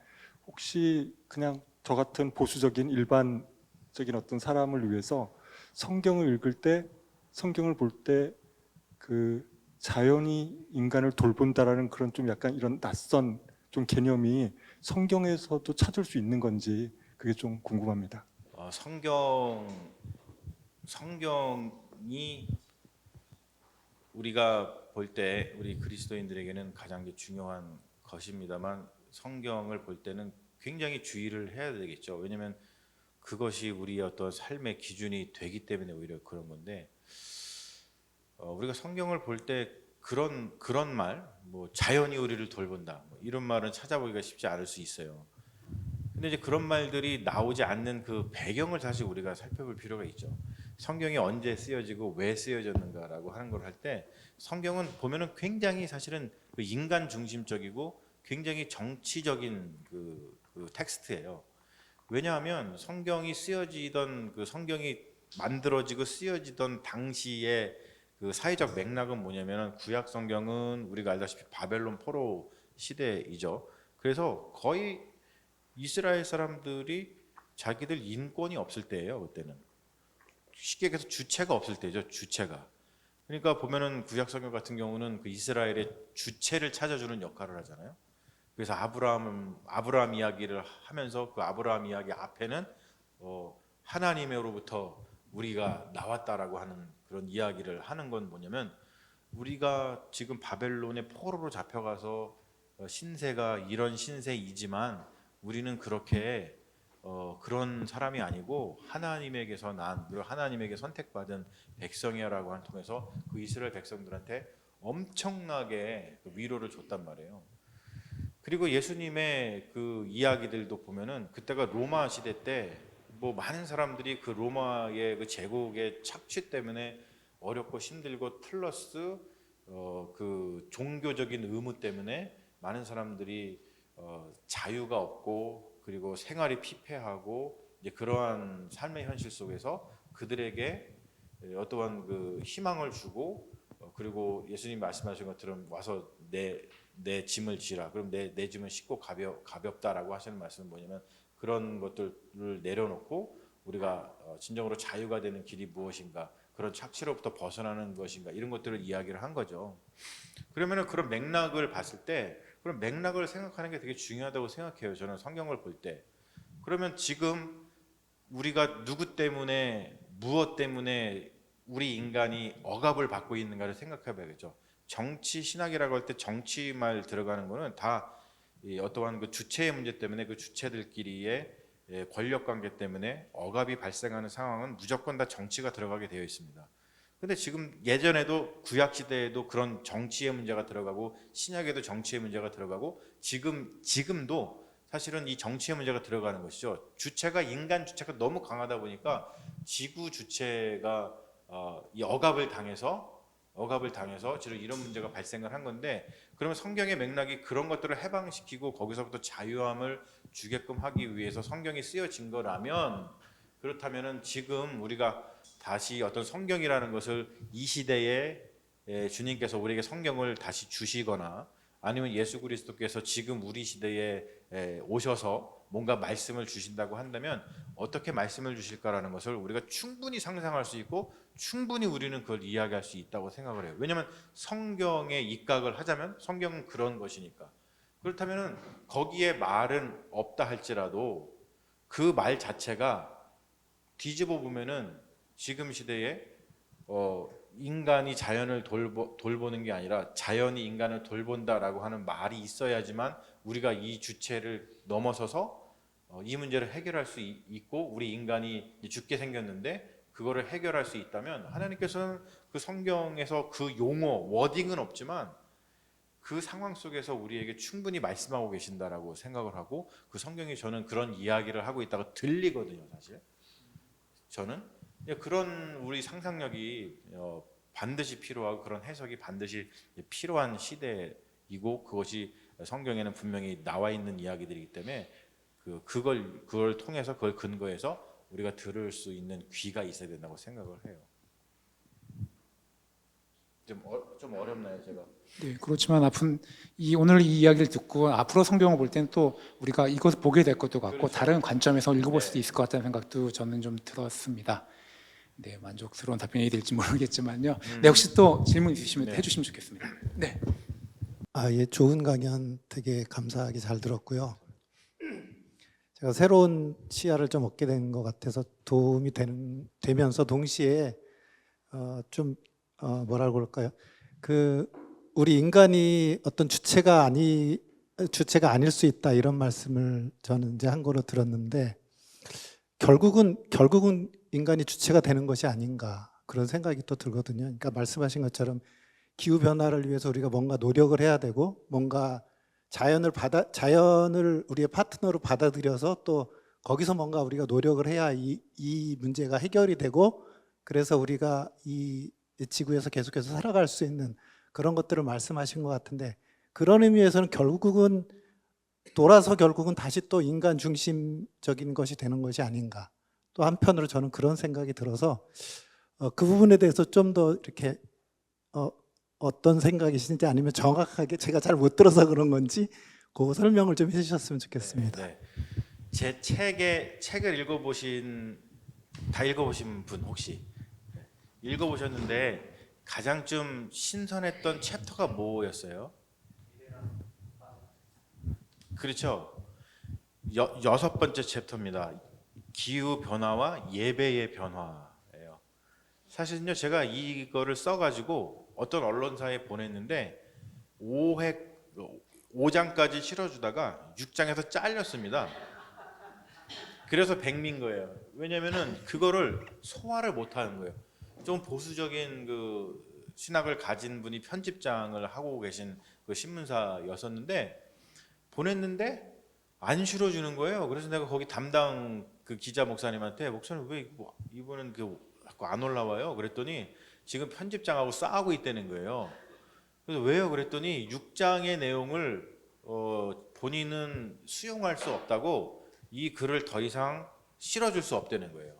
혹시 그냥 저 같은 보수적인 일반적인 어떤 사람을 위해서 성경을 읽을 때 성경을 볼 때 그 자연이 인간을 돌본다라는 그런 좀 약간 이런 낯선 좀 개념이 성경에서도 찾을 수 있는 건지 그게 좀 궁금합니다. 성경이 우리가 볼 때 우리 그리스도인들에게는 가장 중요한 것입니다만 성경을 볼 때는 굉장히 주의를 해야 되겠죠. 왜냐하면 그것이 우리의 어떤 삶의 기준이 되기 때문에 오히려 그런 건데 우리가 성경을 볼 때 그런 말, 뭐 자연이 우리를 돌본다 뭐 이런 말은 찾아보기가 쉽지 않을 수 있어요. 근데 이제 그런 말들이 나오지 않는 그 배경을 사실 우리가 살펴볼 필요가 있죠. 성경이 언제 쓰여지고 왜 쓰여졌는가라고 하는 걸 할 때 성경은 보면은 굉장히 사실은 그 인간 중심적이고 굉장히 정치적인 그 텍스트예요. 왜냐하면 성경이 쓰여지던 그 성경이 만들어지고 쓰여지던 당시에 그 사회적 맥락은 뭐냐면은 구약 성경은 우리가 알다시피 바벨론 포로 시대이죠. 그래서 거의 이스라엘 사람들이 자기들 인권이 없을 때예요. 그때는 쉽게 얘기해서 주체가 없을 때죠. 주체가. 그러니까 보면은 구약 성경 같은 경우는 그 이스라엘의 주체를 찾아주는 역할을 하잖아요. 그래서 아브라함 이야기를 하면서 그 아브라함 이야기 앞에는 하나님으로부터 우리가 나왔다라고 하는 그런 이야기를 하는 건 뭐냐면 우리가 지금 바벨론의 포로로 잡혀가서 신세가 이런 신세이지만 우리는 그렇게 그런 사람이 아니고 하나님에게서 난 그리고 하나님에게 선택받은 백성이야라고 한 통해서 그 이스라엘 백성들한테 엄청나게 위로를 줬단 말이에요. 그리고 예수님의 그 이야기들도 보면은 그때가 로마 시대 때 뭐 많은 사람들이 그 로마의 그 제국의 착취 때문에 어렵고 힘들고 플러스 그 종교적인 의무 때문에 많은 사람들이 자유가 없고 그리고 생활이 피폐하고 이제 그러한 삶의 현실 속에서 그들에게 어떠한 그 희망을 주고 그리고 예수님 말씀하신 것처럼 와서 내 짐을 지라. 그럼 내 짐은 쉽고 가볍다라고 하시는 말씀은 뭐냐면 그런 것들을 내려놓고 우리가 진정으로 자유가 되는 길이 무엇인가, 그런 착취로부터 벗어나는 것인가, 이런 것들을 이야기를 한 거죠. 그러면은 그런 맥락을 봤을 때 그런 맥락을 생각하는 게 되게 중요하다고 생각해요. 저는 성경을 볼 때. 그러면 지금 우리가 누구 때문에 무엇 때문에 우리 인간이 억압을 받고 있는가를 생각해 봐야겠죠. 정치 신학이라고 할 때 정치 말 들어가는 거는 다 어떠한 그 주체의 문제 때문에 그 주체들끼리의 권력 관계 때문에 억압이 발생하는 상황은 무조건 다 정치가 들어가게 되어 있습니다. 근데 지금 예전에도 구약 시대에도 그런 정치의 문제가 들어가고 신약에도 정치의 문제가 들어가고 지금도 사실은 이 정치의 문제가 들어가는 것이죠. 주체가 인간 주체가 너무 강하다 보니까 지구 주체가 이 억압을 당해서 지금 이런 문제가 발생을 한 건데, 그러면 성경의 맥락이 그런 것들을 해방시키고 거기서부터 자유함을 주게끔 하기 위해서 성경이 쓰여진 거라면, 그렇다면은 지금 우리가 다시 어떤 성경이라는 것을 이 시대에 주님께서 우리에게 성경을 다시 주시거나 아니면 예수 그리스도께서 지금 우리 시대에 오셔서 뭔가 말씀을 주신다고 한다면 어떻게 말씀을 주실까라는 것을 우리가 충분히 상상할 수 있고 충분히 우리는 그걸 이야기할 수 있다고 생각을 해요. 왜냐하면 성경에 입각을 하자면 성경은 그런 것이니까. 그렇다면 거기에 말은 없다 할지라도 그 말 자체가 뒤집어 보면은 지금 시대에 인간이 자연을 돌보는 게 아니라 자연이 인간을 돌본다라고 하는 말이 있어야지만 우리가 이 주체를 넘어서서 이 문제를 해결할 수 있고 우리 인간이 죽게 생겼는데 그거를 해결할 수 있다면 하나님께서는 그 성경에서 그 용어 워딩은 없지만 그 상황 속에서 우리에게 충분히 말씀하고 계신다라고 생각을 하고, 그 성경이 저는 그런 이야기를 하고 있다고 들리거든요. 사실 저는 그런 우리 상상력이 반드시 필요하고 그런 해석이 반드시 필요한 시대이고, 그것이 성경에는 분명히 나와 있는 이야기들이기 때문에 그걸 통해서 그걸 근거해서 우리가 들을 수 있는 귀가 있어야 된다고 생각을 해요. 좀 어렵나요, 제가? 네, 그렇지만 오늘 이 이야기를 듣고 앞으로 성경을 볼 때는 또 우리가 이것을 보게 될 것도 같고 그렇죠. 다른 관점에서 읽어볼 네. 수도 있을 것 같다는 생각도 저는 좀 들었습니다. 네, 만족스러운 답변이 될지 모르겠지만요. 네, 혹시 또 질문 있으시면 네. 해주시면 좋겠습니다. 네. 예, 좋은 강연 되게 감사하게 잘 들었고요. 제가 새로운 시야를 좀 얻게 된 것 같아서 도움이 되면서 동시에 뭐라고 할까요? 우리 인간이 어떤 주체가 아닐 수 있다 이런 말씀을 저는 이제 한 거로 들었는데 결국은 인간이 주체가 되는 것이 아닌가 그런 생각이 또 들거든요. 그러니까 말씀하신 것처럼 기후 변화를 위해서 우리가 뭔가 노력을 해야 되고 뭔가 자연을 우리의 파트너로 받아들여서 또 거기서 뭔가 우리가 노력을 해야 이 문제가 해결이 되고 그래서 우리가 이 지구에서 계속해서 살아갈 수 있는 그런 것들을 말씀하신 것 같은데, 그런 의미에서는 결국은 다시 또 인간 중심적인 것이 되는 것이 아닌가. 또 한편으로 저는 그런 생각이 들어서 그 부분에 대해서 좀 더 이렇게 어떤 생각이신지 아니면 정확하게 제가 잘 못 들어서 그런 건지 그 설명을 좀 해주셨으면 좋겠습니다. 네. 제 책을 다 읽어보신 분 혹시 읽어보셨는데 가장 좀 신선했던 챕터가 뭐였어요? 그렇죠. 6번째 챕터입니다. 기후 변화와 예배의 변화예요. 사실은요, 제가 이거를 써가지고 어떤 언론사에 보냈는데 5장까지 실어주다가 6장에서 잘렸습니다. 그래서 백민 거예요. 왜냐면은 그거를 소화를 못하는 거예요. 좀 보수적인 그 신학을 가진 분이 편집장을 하고 계신 그 신문사였었는데 보냈는데 안 실어주는 거예요. 그래서 내가 거기 담당 그 기자 목사님한테 목사님 왜 이분은 자꾸 안 올라와요? 그랬더니 지금 편집장하고 싸우고 있다는 거예요. 그래서 왜요? 그랬더니 6장의 내용을 본인은 수용할 수 없다고 이 글을 더 이상 실어줄 수 없다는 거예요.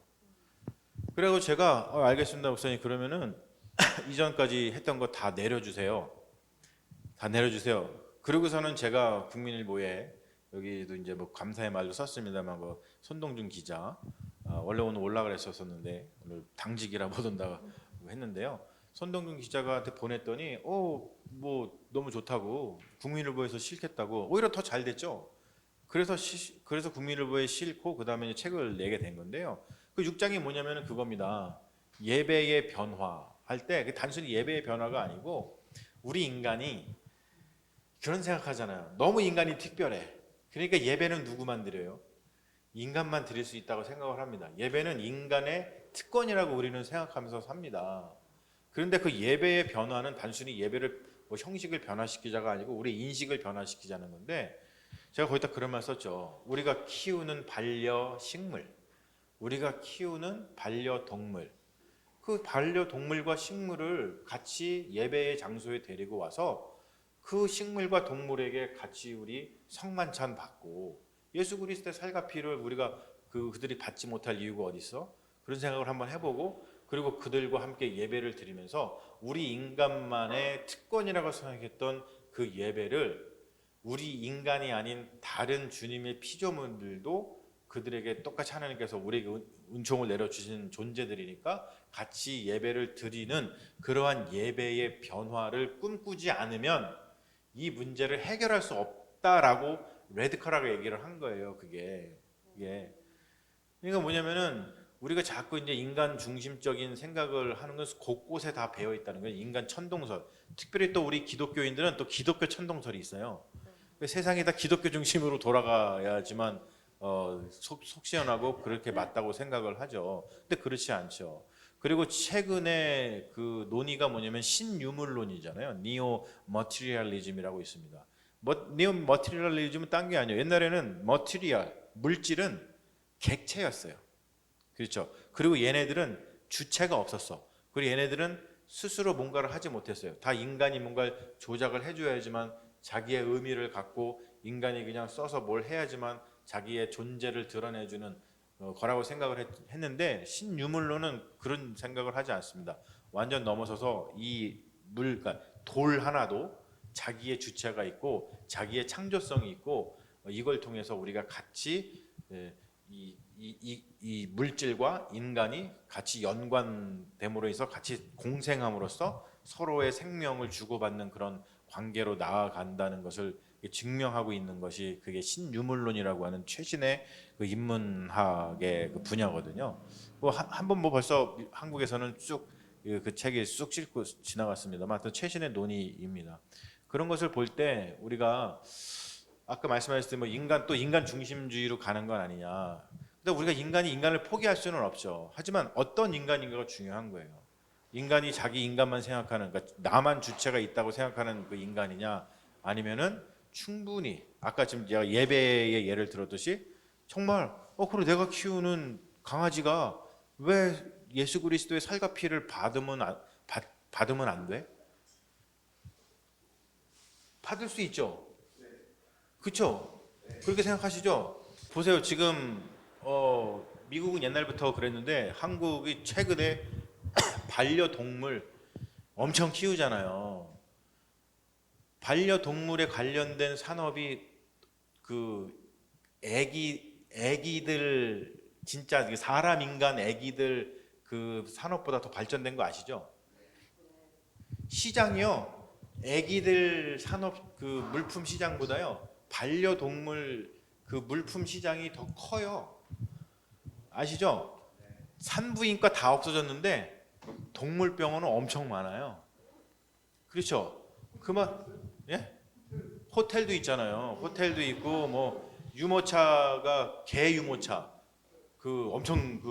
그리고 제가 알겠습니다 목사님 그러면은 이전까지 했던 거 다 내려주세요. 다 내려주세요. 그러고서는 제가 국민일보에 여기도 이제 뭐 감사의 말도 썼습니다만 뭐 손동준 기자 원래 오늘 올라가 그랬었는데 오늘 당직이라 못 온다고 했는데요. 손동준 기자한테 보냈더니 뭐 너무 좋다고 국민일보에서 실겠다고 오히려 더 잘 됐죠. 그래서 국민일보에 실고 그 다음에 책을 내게 된 건데요. 그 6장이 뭐냐면은 그겁니다. 예배의 변화 할 때 단순히 예배의 변화가 아니고 우리 인간이 그런 생각하잖아요. 너무 인간이 특별해. 그러니까 예배는 누구만 드려요? 인간만 드릴 수 있다고 생각을 합니다. 예배는 인간의 특권이라고 우리는 생각하면서 삽니다. 그런데 그 예배의 변화는 단순히 예배를 뭐 형식을 변화시키자가 아니고 우리 인식을 변화시키자는 건데 제가 거기다 그런 말 썼죠. 우리가 키우는 반려식물, 우리가 키우는 반려동물, 그 반려동물과 식물을 같이 예배의 장소에 데리고 와서 그 식물과 동물에게 같이 우리 성만찬 받고 예수 그리스도의 살과 피를 우리가 그들이 받지 못할 이유가 어디 있어? 그런 생각을 한번 해보고 그리고 그들과 함께 예배를 드리면서 우리 인간만의 특권이라고 생각했던 그 예배를 우리 인간이 아닌 다른 주님의 피조물들도 그들에게 똑같이 하나님께서 우리에게 은총을 내려주신 존재들이니까 같이 예배를 드리는 그러한 예배의 변화를 꿈꾸지 않으면 이 문제를 해결할 수 없다라고 레디컬하게 얘기를 한 거예요. 그게 그러니까 뭐냐면은 우리가 자꾸 이제 인간 중심적인 생각을 하는 것은 곳곳에 다 배어 있다는 거예요. 인간 천동설. 특별히 또 우리 기독교인들은 또 기독교 천동설이 있어요. 세상이 다 기독교 중심으로 돌아가야지만 속 시원하고 그렇게 맞다고 생각을 하죠. 근데 그렇지 않죠. 그리고 최근에 그 논의가 뭐냐면 신유물론이잖아요. 니오 머티리얼리즘이라고 있습니다. 니오 머티리얼리즘은 딴 게 아니에요. 옛날에는 물질은 객체였어요. 그렇죠. 그리고 얘네들은 주체가 없었어. 그리고 얘네들은 스스로 뭔가를 하지 못했어요. 다 인간이 뭔가를 조작을 해줘야지만 자기의 의미를 갖고 인간이 그냥 써서 뭘 해야지만 자기의 존재를 드러내주는 거라고 생각을 했는데 신유물론은 그런 생각을 하지 않습니다. 완전 넘어서서 그러니까 돌 하나도 자기의 주체가 있고 자기의 창조성이 있고 이걸 통해서 우리가 같이 이 물질과 인간이 같이 연관됨으로 해서 같이 공생함으로써 서로의 생명을 주고받는 그런 관계로 나아간다는 것을 증명하고 있는 것이 그게 신유물론이라고 하는 최신의 그 인문학의 그 분야거든요. 한번 뭐 벌써 한국에서는 쭉 그 책이 쑥 싣고 지나갔습니다만 또 최신의 논의입니다. 그런 것을 볼 때 우리가 아까 말씀하셨듯이 뭐 인간 중심주의로 가는 건 아니냐. 근데 우리가 인간이 인간을 포기할 수는 없죠. 하지만 어떤 인간인가가 중요한 거예요. 인간이 자기 인간만 생각하는, 그러니까 나만 주체가 있다고 생각하는 그 인간이냐, 아니면은 충분히 아까 지금 제가 예배의 예를 들었듯이 정말 그래 내가 키우는 강아지가 왜 예수 그리스도의 살과 피를 받으면 안 돼? 받을 수 있죠. 그렇죠? 그렇게 생각하시죠? 보세요. 지금 미국은 옛날부터 그랬는데 한국이 최근에 반려동물 엄청 키우잖아요. 반려동물에 관련된 산업이 그 애기들 진짜 사람 인간 애기들 그 산업보다 더 발전된 거 아시죠? 시장이요. 애기들 산업 그 물품 시장보다요. 반려동물 그 물품 시장이 더 커요. 아시죠? 산부인과 다 없어졌는데 동물병원은 엄청 많아요. 그렇죠? 예? 호텔도 있잖아요. 호텔도 있고 뭐 유모차가 개 유모차 그 엄청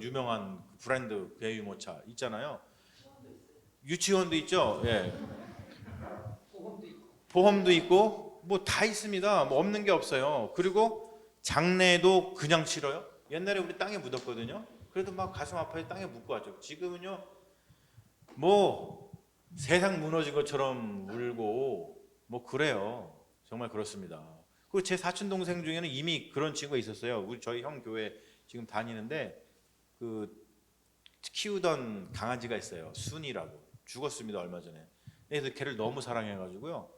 유명한 브랜드 개 유모차 있잖아요. 유치원도 있죠. 예. 보험도 있고 뭐 다 있습니다. 뭐 없는 게 없어요. 그리고 장례도 그냥 치러요. 옛날에 우리 땅에 묻었거든요. 그래도 막 가슴 아파서 땅에 묻고 하죠. 지금은요, 뭐 세상 무너진 것처럼 울고 뭐 그래요. 정말 그렇습니다. 그 제 사촌 동생 중에는 이미 그런 친구가 있었어요. 우리 저희 형 교회 지금 다니는데 그 키우던 강아지가 있어요. 순이라고. 죽었습니다, 얼마 전에. 그래서 걔를 너무 사랑해가지고요.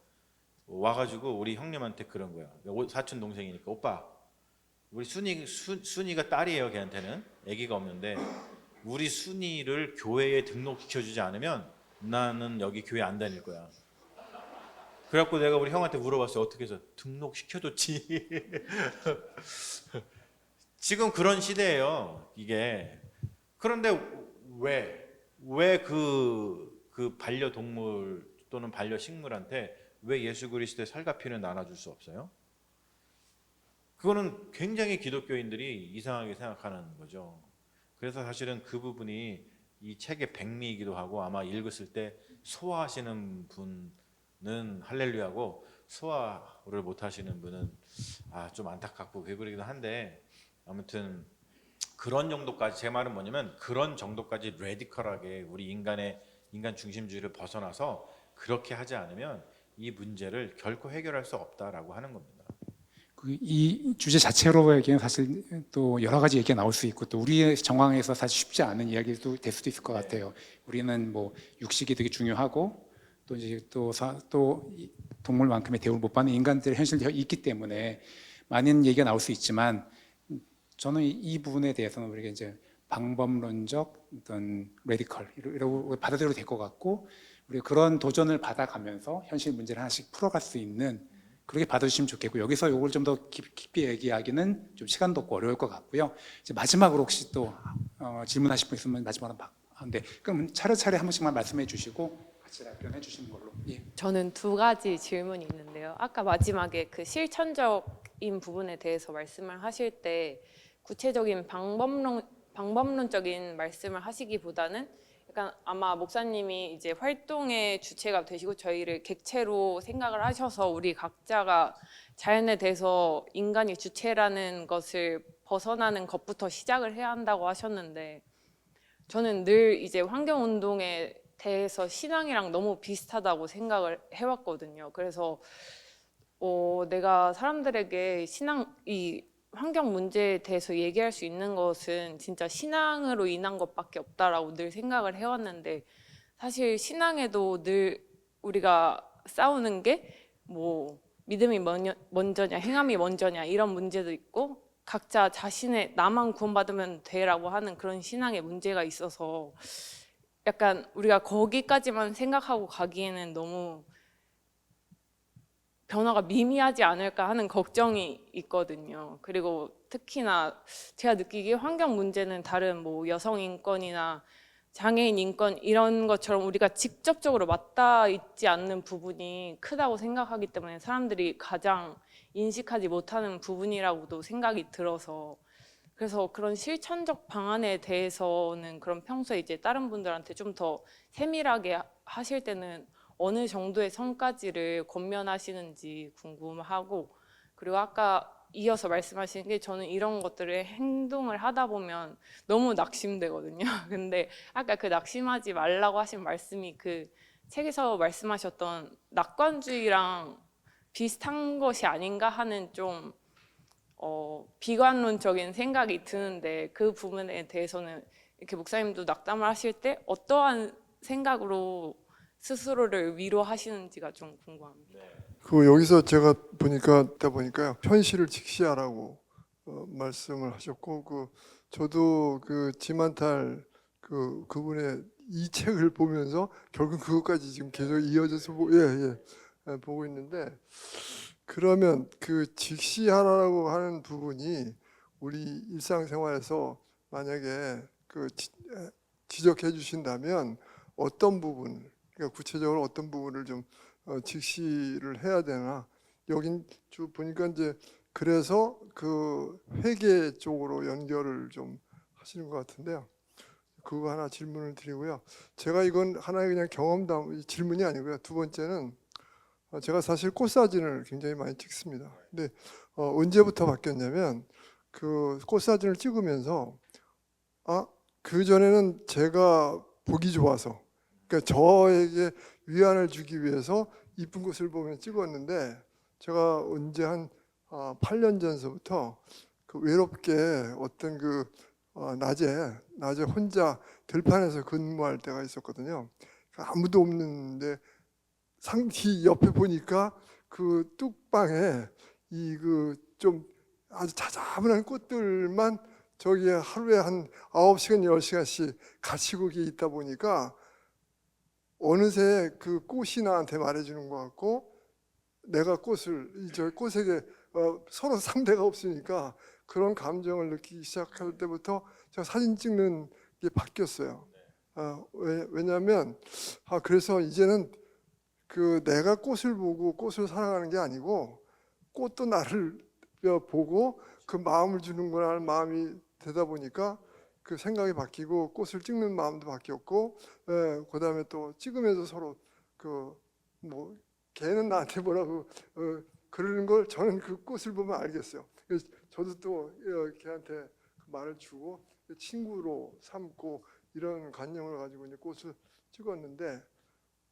와가지고 우리 형님한테 그런 거야. 사촌 동생이니까, 오빠, 우리 순이가 딸이에요. 걔한테는 아기가 없는데 우리 순이를 교회에 등록시켜주지 않으면 나는 여기 교회 안 다닐 거야. 그래갖고 내가 우리 형한테 물어봤어요. 어떻게 해서? 등록시켜줬지. 지금 그런 시대예요, 이게. 그런데 왜 그 반려동물 또는 반려식물한테 왜 예수 그리스도의 살과 피를 나눠줄 수 없어요? 그거는 굉장히 기독교인들이 이상하게 생각하는 거죠. 그래서 사실은 그 부분이 이 책의 백미이기도 하고, 아마 읽었을 때 소화하시는 분은 할렐루야고 소화를 못 하시는 분은 좀 안타깝고 그러기도 한데, 아무튼 그런 정도까지, 제 말은 뭐냐면 그런 정도까지 레디컬하게 우리 인간 중심주의를 벗어나서 그렇게 하지 않으면 이 문제를 결코 해결할 수 없다라고 하는 겁니다. 이 주제 자체로 얘기는 사실 또 여러 가지 얘기가 나올 수 있고, 또 우리의 정황에서 사실 쉽지 않은 이야기도 될 수도 있을 것 같아요. 우리는 뭐 육식이 되게 중요하고, 또 이제 또 동물만큼의 대우를 못 받는 인간들의 현실이 있기 때문에 많은 얘기가 나올 수 있지만, 저는 이 부분에 대해서는 우리가 이제 방법론적 어떤 레디컬 이라고 받아들여도 될 것 같고, 우리가 그런 도전을 받아가면서 현실 문제를 하나씩 풀어갈 수 있는, 그렇게 받아주시면 좋겠고, 여기서 이걸 좀 더 깊이 얘기하기는 좀 시간도 없고 어려울 것 같고요. 이제 마지막으로 혹시 또 질문하실 분 있으면 마지막으로 네, 그럼 차례차례 한 번씩만 말씀해 주시고 같이 답변해 주시는 걸로. 예. 저는 두 가지 질문이 있는데요. 아까 마지막에 그 실천적인 부분에 대해서 말씀을 하실 때 구체적인 방법론적인 말씀을 하시기보다는 약간 아마 목사님이 이제 활동의 주체가 되시고 저희를 객체로 생각을 하셔서 우리 각자가 자연에 대해서 인간이 주체라는 것을 벗어나는 것부터 시작을 해야 한다고 하셨는데, 저는 늘 이제 환경운동에 대해서 신앙이랑 너무 비슷하다고 생각을 해왔거든요. 그래서 내가 사람들에게 이 환경 문제에 대해서 얘기할 수 있는 것은 진짜 신앙으로 인한 것밖에 없다라고 늘 생각을 해왔는데, 사실 신앙에도 늘 우리가 싸우는 게 뭐 믿음이 먼저냐 행함이 먼저냐 이런 문제도 있고, 각자 자신의 나만 구원받으면 돼라고 하는 그런 신앙의 문제가 있어서 약간 우리가 거기까지만 생각하고 가기에는 너무 변화가 미미하지 않을까 하는 걱정이 있거든요. 그리고 특히나 제가 느끼기에 환경 문제는 다른 뭐 여성 인권이나 장애인 인권 이런 것처럼 우리가 직접적으로 맞닿아 있지 않는 부분이 크다고 생각하기 때문에 사람들이 가장 인식하지 못하는 부분이라고도 생각이 들어서, 그래서 그런 실천적 방안에 대해서는 그럼 평소에 이제 다른 분들한테 좀 더 세밀하게 하실 때는 어느 정도의 선까지를 권면하시는지 궁금하고, 그리고 아까 이어서 말씀하신 게 저는 이런 것들을 행동을 하다 보면 너무 낙심되거든요. 근데 아까 그 낙심하지 말라고 하신 말씀이 그 책에서 말씀하셨던 낙관주의랑 비슷한 것이 아닌가 하는 좀 비관론적인 생각이 드는데, 그 부분에 대해서는 이렇게 목사님도 낙담을 하실 때 어떠한 생각으로 스스로를 위로하시는지가 좀 궁금합니다. 그 여기서 제가 보니까요, 현실을 직시하라고 말씀을 하셨고, 저도 그 지만탈 그분의 이 책을 보면서 결국 그것까지 지금 계속 이어져서 보고 있는데, 그러면 그 직시하라고 하는 부분이 우리 일상생활에서 만약에 지적해 주신다면 어떤 부분, 그러니까 구체적으로 어떤 부분을 좀 직시를 해야 되나, 여긴 보니까 이제 그래서 그 회계 쪽으로 연결을 좀 하시는 것 같은데요. 그거 하나 질문을 드리고요. 제가 이건 하나의 그냥 경험담 질문이 아니고요. 두 번째는 제가 사실 꽃 사진을 굉장히 많이 찍습니다. 근데 언제부터 바뀌었냐면 그 꽃 사진을 찍으면서 그 전에는 제가 보기 좋아서, 그러니까 저에게 위안을 주기 위해서 이쁜 꽃을 보면 찍었는데, 제가 언제 한 8년 전서부터 그 외롭게 어떤 그 낮에 혼자 들판에서 근무할 때가 있었거든요. 아무도 없는데 상디 옆에 보니까 그 뚝방에 이 그 좀 아주 자자분한 꽃들만 저기 하루에 한 9시간, 10시간씩 갇히고 있다 보니까 어느새 그 꽃이 나한테 말해주는 것 같고, 내가 저 꽃에게 서로 상대가 없으니까 그런 감정을 느끼기 시작할 때부터 제가 사진 찍는 게 바뀌었어요. 왜냐하면 그래서 이제는 그 내가 꽃을 보고 꽃을 사랑하는 게 아니고 꽃도 나를 보고 그 마음을 주는구나 하는 마음이 되다 보니까 그 생각이 바뀌고 꽃을 찍는 마음도 바뀌었고, 그다음에 또 찍으면서 서로 그 뭐 걔는 나한테 뭐라고 그러는 걸 저는 그 꽃을 보면 알겠어요. 그래서 저도 또 걔한테 그 말을 주고 친구로 삼고 이런 관념을 가지고 이제 꽃을 찍었는데,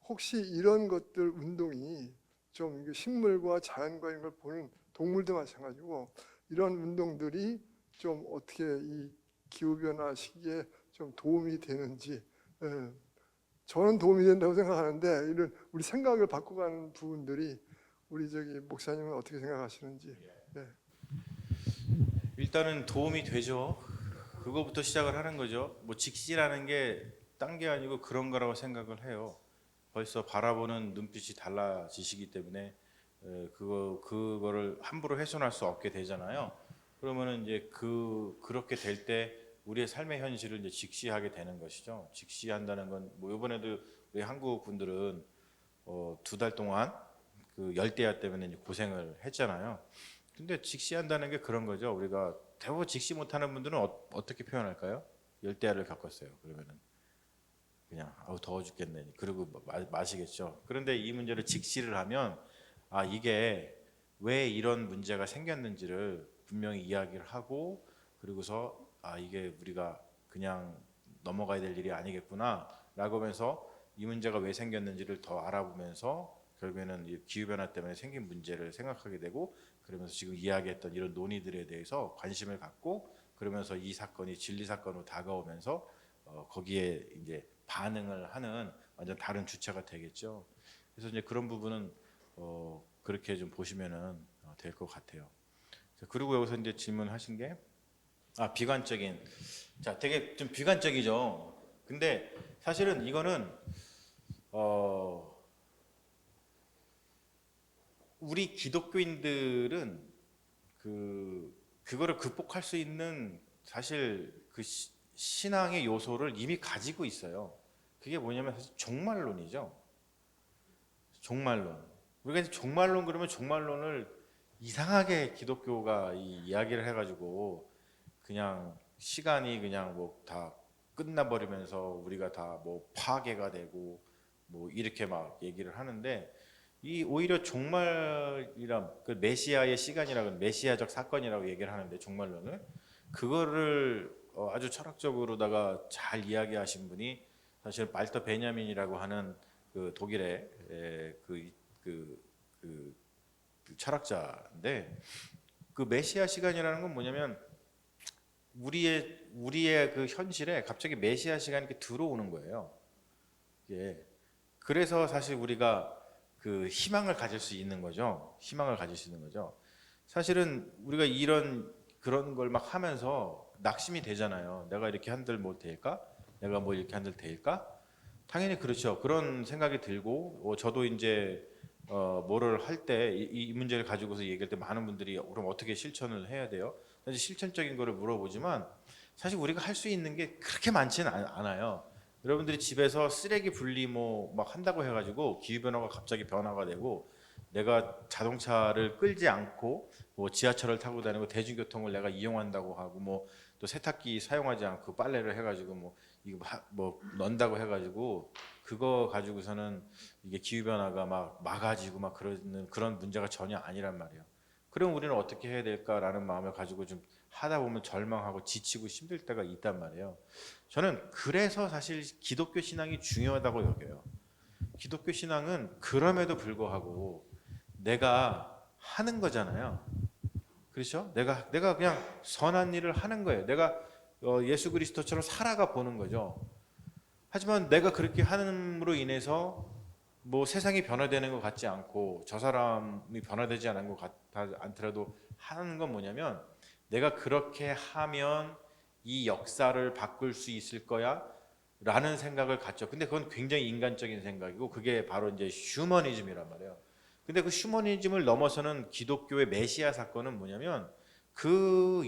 혹시 이런 것들 운동이 좀 이게 식물과 자연과 이런 걸 보는 동물도 마찬가지고 이런 운동들이 좀 어떻게 이 기후 변화 시기에 좀 도움이 되는지, 저는 도움이 된다고 생각하는데 이런 우리 생각을 바꿔가는 부분들이 우리 저기 목사님은 어떻게 생각하시는지. 일단은 도움이 되죠. 그거부터 시작을 하는 거죠. 뭐 직시라는 게 딴 게 아니고 그런 거라고 생각을 해요. 벌써 바라보는 눈빛이 달라지시기 때문에 그거를 함부로 훼손할 수 없게 되잖아요. 그러면은 이제 그렇게 될 때 우리의 삶의 현실을 이제 직시하게 되는 것이죠. 직시한다는 건 뭐 이번에도 우리 한국 분들은 2달 동안 그 열대야 때문에 이제 고생을 했잖아요. 근데 직시한다는 게 그런 거죠. 우리가 대부분 직시 못하는 분들은 어떻게 표현할까요? 열대야를 겪었어요. 그러면은 그냥 더워 죽겠네. 그리고 마시겠죠. 그런데 이 문제를 직시를 하면 이게 왜 이런 문제가 생겼는지를 분명히 이야기를 하고, 그리고서 이게 우리가 그냥 넘어가야 될 일이 아니겠구나라고 하면서 이 문제가 왜 생겼는지를 더 알아보면서 결국에는 이 기후변화 때문에 생긴 문제를 생각하게 되고, 그러면서 지금 이야기했던 이런 논의들에 대해서 관심을 갖고, 그러면서 이 사건이 진리 사건으로 다가오면서 거기에 이제 반응을 하는 완전 다른 주체가 되겠죠. 그래서 이제 그런 부분은 그렇게 좀 보시면은 될 것 같아요. 그리고 여기서 이제 질문하신 게 비관적인, 자, 되게 좀 비관적이죠. 근데 사실은 이거는 우리 기독교인들은 그거를 극복할 수 있는 사실 그 신앙의 요소를 이미 가지고 있어요. 그게 뭐냐면 사실 종말론이죠. 종말론. 우리가 이제 종말론 그러면 종말론을 이상하게 기독교가 이야기를 해가지고 그냥 시간이 그냥 뭐 다 끝나버리면서 우리가 다 뭐 파괴가 되고 뭐 이렇게 막 얘기를 하는데, 이 오히려 종말이란 그 메시아의 시간이라고, 메시아적 사건이라고 얘기를 하는데, 종말론을 그거를 아주 철학적으로다가 잘 이야기하신 분이 사실 말터 베냐민이라고 하는 그 독일의 그 철학자인데, 그 메시아 시간이라는 건 뭐냐면 우리의 그 현실에 갑자기 메시아 시간이 이렇게 들어오는 거예요. 예. 그래서 사실 우리가 그 희망을 가질 수 있는 거죠. 희망을 가질 수 있는 거죠. 사실은 우리가 그런 걸 막 하면서 낙심이 되잖아요. 내가 이렇게 한들 뭐 될까? 내가 뭐 이렇게 한들 될까? 당연히 그렇죠. 그런 생각이 들고, 저도 이제 뭐를 할 때 이 문제를 가지고서 얘기할 때 많은 분들이 그럼 어떻게 실천을 해야 돼요? 사실 실천적인 거를 물어보지만 사실 우리가 할 수 있는 게 그렇게 많지는 않아요. 여러분들이 집에서 쓰레기 분리 뭐 막 한다고 해가지고 기후변화가 갑자기 변화가 되고, 내가 자동차를 끌지 않고 뭐 지하철을 타고 다니고 대중교통을 내가 이용한다고 하고 뭐 또 세탁기 사용하지 않고 빨래를 해가지고 뭐 이거 뭐 넣는다고 해가지고 그거 가지고서는 이게 기후 변화가 막 막아지고 막 그런 문제가 전혀 아니란 말이에요. 그럼 우리는 어떻게 해야 될까라는 마음을 가지고 좀 하다 보면 절망하고 지치고 힘들 때가 있단 말이에요. 저는 그래서 사실 기독교 신앙이 중요하다고 여겨요. 기독교 신앙은 그럼에도 불구하고 내가 하는 거잖아요. 그렇죠? 내가 그냥 선한 일을 하는 거예요. 내가 예수 그리스도처럼 살아가 보는 거죠. 하지만 내가 그렇게 함으로 인해서 뭐 세상이 변화되는 것 같지 않고 저 사람이 변화되지 않은 것 같지 않더라도 하는 건 뭐냐면 내가 그렇게 하면 이 역사를 바꿀 수 있을 거야 라는 생각을 갖죠. 근데 그건 굉장히 인간적인 생각이고 그게 바로 이제 휴머니즘이란 말이에요. 근데 그 휴머니즘을 넘어서는 기독교의 메시아 사건은 뭐냐면 그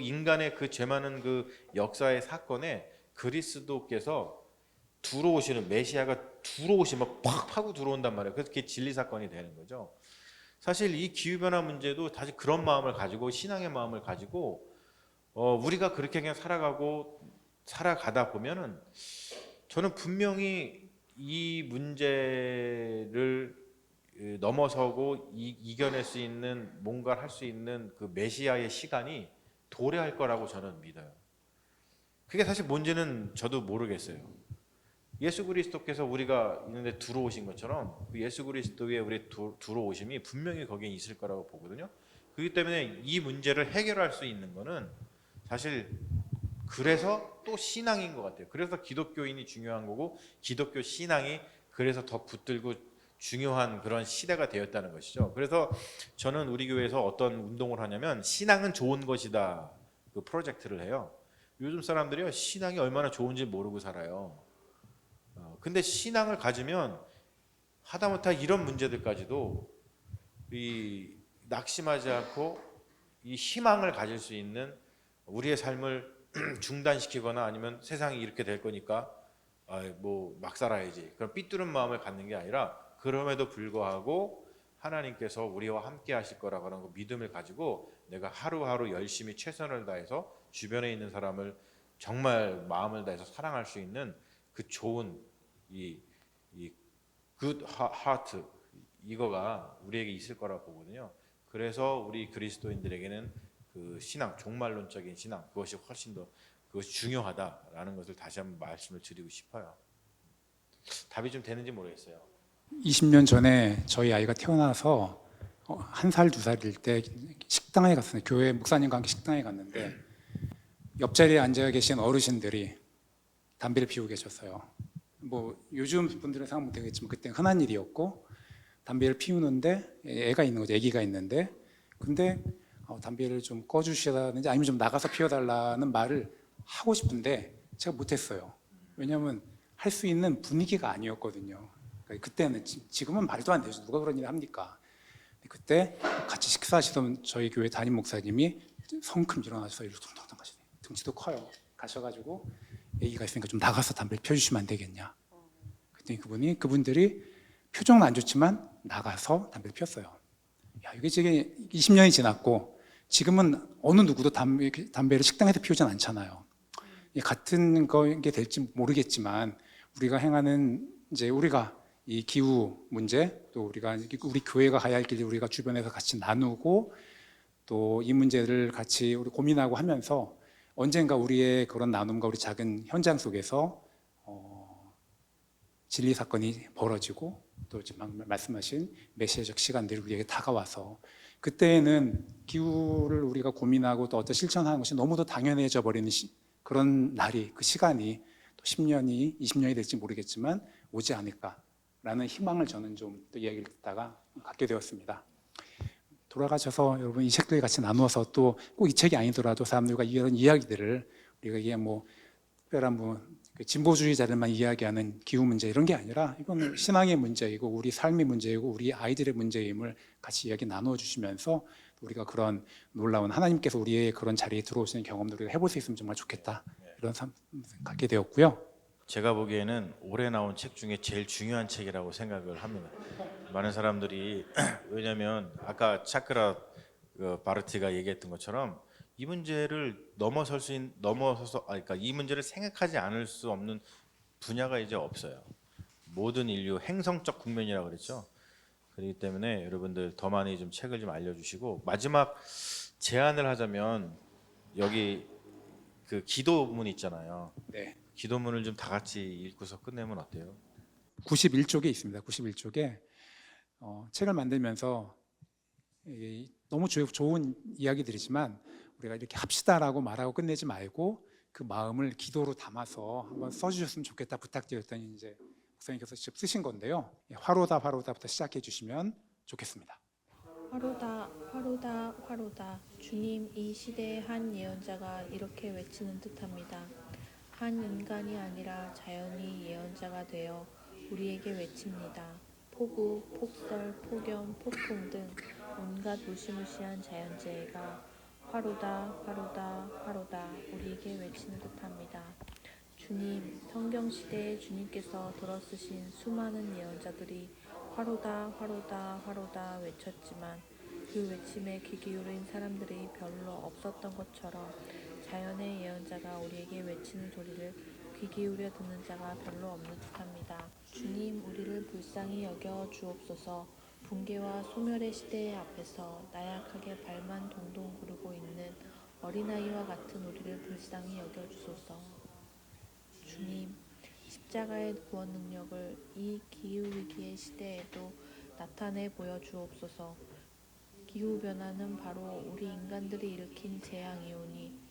인간의 그 죄 많은 그 역사의 사건에 그리스도께서 들어오시는 메시아가 들어오시면 팍 파고 들어온단 말이에요. 그래서 그게 진리 사건이 되는 거죠. 사실 이 기후 변화 문제도 다시 그런 마음을 가지고 신앙의 마음을 가지고 우리가 그렇게 그냥 살아가다 보면은 저는 분명히 이 문제를 넘어서고 이겨낼 수 있는 뭔가를 할 수 있는 그 메시아의 시간이 도래할 거라고 저는 믿어요. 그게 사실 뭔지는 저도 모르겠어요. 예수 그리스도께서 우리가 있는데 들어오신 것처럼 그 예수 그리스도의 우리 들어오심이 분명히 거기에 있을 거라고 보거든요. 그렇기 때문에 이 문제를 해결할 수 있는 거는 사실 그래서 또 신앙인 것 같아요. 그래서 기독교인이 중요한 거고 기독교 신앙이 그래서 더 붙들고 중요한 그런 시대가 되었다는 것이죠. 그래서 저는 우리 교회에서 어떤 운동을 하냐면 신앙은 좋은 것이다 그 프로젝트를 해요. 요즘 사람들이요 신앙이 얼마나 좋은지 모르고 살아요. 근데 신앙을 가지면 하다못해 이런 문제들까지도 이 낙심하지 않고 이 희망을 가질 수 있는 우리의 삶을 중단시키거나 아니면 세상이 이렇게 될 거니까 뭐 막 살아야지 그런 삐뚤은 마음을 갖는 게 아니라 그럼에도 불구하고 하나님께서 우리와 함께 하실 거라고 하는 그 믿음을 가지고 내가 하루하루 열심히 최선을 다해서 주변에 있는 사람을 정말 마음을 다해서 사랑할 수 있는 그 좋은 이 good heart 이거가 우리에게 있을 거라고 보거든요. 그래서 우리 그리스도인들에게는 그 신앙, 종말론적인 신앙 그것이 훨씬 더 그것이 중요하다라는 것을 다시 한번 말씀을 드리고 싶어요. 답이 좀 되는지 모르겠어요. 20년 전에 저희 아이가 태어나서 1살, 2살일 때 식당에 갔어요. 교회 목사님과 함께 식당에 갔는데 옆자리에 앉아 계신 어르신들이 담배를 피우고 계셨어요. 뭐 요즘 분들은 생각 못 하겠지만 그때 흔한 일이었고 담배를 피우는데 애가 있는 거죠. 아기가 있는데 근데 담배를 좀 꺼주시라든지 아니면 좀 나가서 피워달라는 말을 하고 싶은데 제가 못했어요. 왜냐하면 할 수 있는 분위기가 아니었거든요. 그러니까 그때는 지금은 말도 안 되죠. 누가 그런 일을 합니까? 그때 같이 식사하시던 저희 교회 담임 목사님이 성큼 일어나셔서 이렇게 퉁퉁퉁 가시네요. 등치도 커요. 가셔가지고 아기가 있으니까 좀 나가서 담배를 펴주시면 안 되겠냐. 그랬더니 그분들이 표정은 안 좋지만 나가서 담배를 피웠어요. 야, 이게 지금 20년이 지났고 지금은 어느 누구도 담배를 식당에서 피우진 않잖아요. 같은 게 될지 모르겠지만 우리가 행하는 이제 우리가 이 기후 문제 또 우리 교회가 가야 할 길을 우리가 주변에서 같이 나누고 또 이 문제를 같이 우리 고민하고 하면서 언젠가 우리의 그런 나눔과 우리 작은 현장 속에서 진리 사건이 벌어지고 또 지금 말씀하신 메시아적 시간들이 우리에게 다가와서 그때에는 기후를 우리가 고민하고 또 어떤 실천하는 것이 너무도 당연해져 버리는 그런 날이 그 시간이 또 10년이 20년이 될지 모르겠지만 오지 않을까라는 희망을 저는 좀 또 이야기를 듣다가 갖게 되었습니다. 돌아가셔서 여러분 이 책들 같이 나누어서 또 꼭 이 책이 아니더라도 사람들과 이런 이야기들을 우리가 이게 뭐 특별한 뭐 진보주의자들만 이야기하는 기후 문제 이런 게 아니라 이건 신앙의 문제이고 우리 삶의 문제이고 우리 아이들의 문제임을 같이 이야기 나누어 주시면서 우리가 그런 놀라운 하나님께서 우리의 그런 자리에 들어오시는 경험들을 해볼 수 있으면 정말 좋겠다 이런 삶 갖게 되었고요. 제가 보기에는 올해 나온 책 중에 제일 중요한 책이라고 생각을 합니다. 많은 사람들이 왜냐하면 아까 차크라 바르티가 얘기했던 것처럼 이 문제를 넘어서서 그러니까 이 문제를 생각하지 않을 수 없는 분야가 이제 없어요. 모든 인류 행성적 국면이라고 그랬죠. 그렇기 때문에 여러분들 더 많이 좀 책을 좀 알려주시고, 마지막 제안을 하자면 여기 그 기도문 있잖아요. 네. 기도문을 좀 다 같이 읽고서 끝내면 어때요? 91쪽에 있습니다. 91쪽에 책을 만들면서 너무 좋은 이야기들이지만 우리가 이렇게 합시다라고 말하고 끝내지 말고 그 마음을 기도로 담아서 한번 써주셨으면 좋겠다 부탁드렸더니 이제 목사님께서 직접 쓰신 건데요. 화로다 화로다부터 시작해 주시면 좋겠습니다. 화로다 화로다 화로다. 주님, 이 시대의 한 예언자가 이렇게 외치는 듯합니다. 한 인간이 아니라 자연이 예언자가 되어 우리에게 외칩니다. 폭우, 폭설, 폭염, 폭풍 등 온갖 무시무시한 자연재해가 화로다 화로다 화로다 우리에게 외치는 듯합니다. 주님, 성경시대에 주님께서 들어쓰신 수많은 예언자들이 화로다 화로다 화로다 외쳤지만 그 외침에 귀 기울인 사람들이 별로 없었던 것처럼 자연의 예언자가 우리에게 외치는 소리를 귀 기울여 듣는 자가 별로 없는 듯합니다. 주님, 우리를 불쌍히 여겨 주옵소서. 붕괴와 소멸의 시대의 앞에서 나약하게 발만 동동 구르고 있는 어린아이와 같은 우리를 불쌍히 여겨 주소서. 주님, 십자가의 구원 능력을 이 기후위기의 시대에도 나타내 보여주옵소서. 기후변화는 바로 우리 인간들이 일으킨 재앙이오니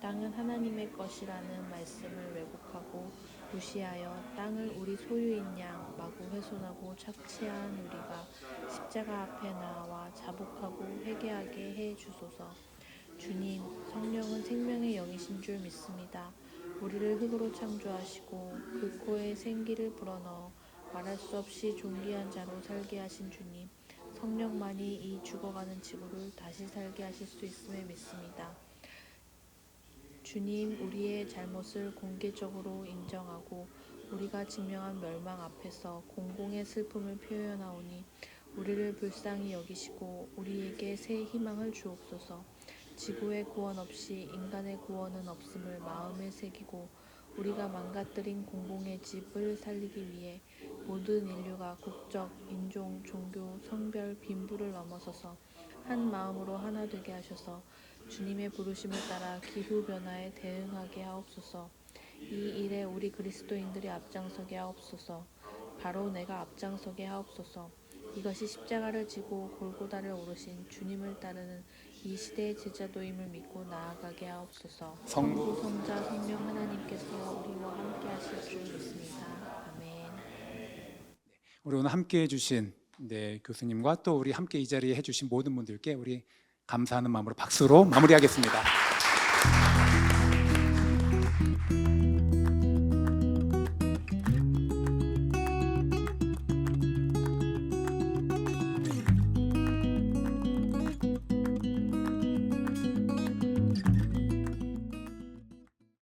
땅은 하나님의 것이라는 말씀을 왜곡하고 무시하여 땅을 우리 소유인 양 마구 훼손하고 착취한 우리가 십자가 앞에 나와 자복하고 회개하게 해 주소서. 주님, 성령은 생명의 영이신 줄 믿습니다. 우리를 흙으로 창조하시고 그 코에 생기를 불어넣어 말할 수 없이 존귀한 자로 살게 하신 주님, 성령만이 이 죽어가는 지구를 다시 살게 하실 수 있음을 믿습니다. 주님, 우리의 잘못을 공개적으로 인정하고 우리가 증명한 멸망 앞에서 공공의 슬픔을 표현하오니 우리를 불쌍히 여기시고 우리에게 새 희망을 주옵소서. 지구의 구원 없이 인간의 구원은 없음을 마음에 새기고 우리가 망가뜨린 공공의 집을 살리기 위해 모든 인류가 국적, 인종, 종교, 성별, 빈부를 넘어서서 한 마음으로 하나 되게 하셔서 주님의 부르심을 따라 기후변화에 대응하게 하옵소서. 이 일에 우리 그리스도인들이 앞장서게 하옵소서. 바로 내가 앞장서게 하옵소서. 이것이 십자가를 지고 골고다를 오르신 주님을 따르는 이 시대의 제자도임을 믿고 나아가게 하옵소서. 성부, 성자, 성령 하나님께서 우리와 함께 하실 줄 믿습니다. 아멘. 우리 오늘 함께 해주신 교수님과 또 우리 함께 이 자리에 해주신 모든 분들께 우리 감사하는 마음으로 박수로 마무리하겠습니다.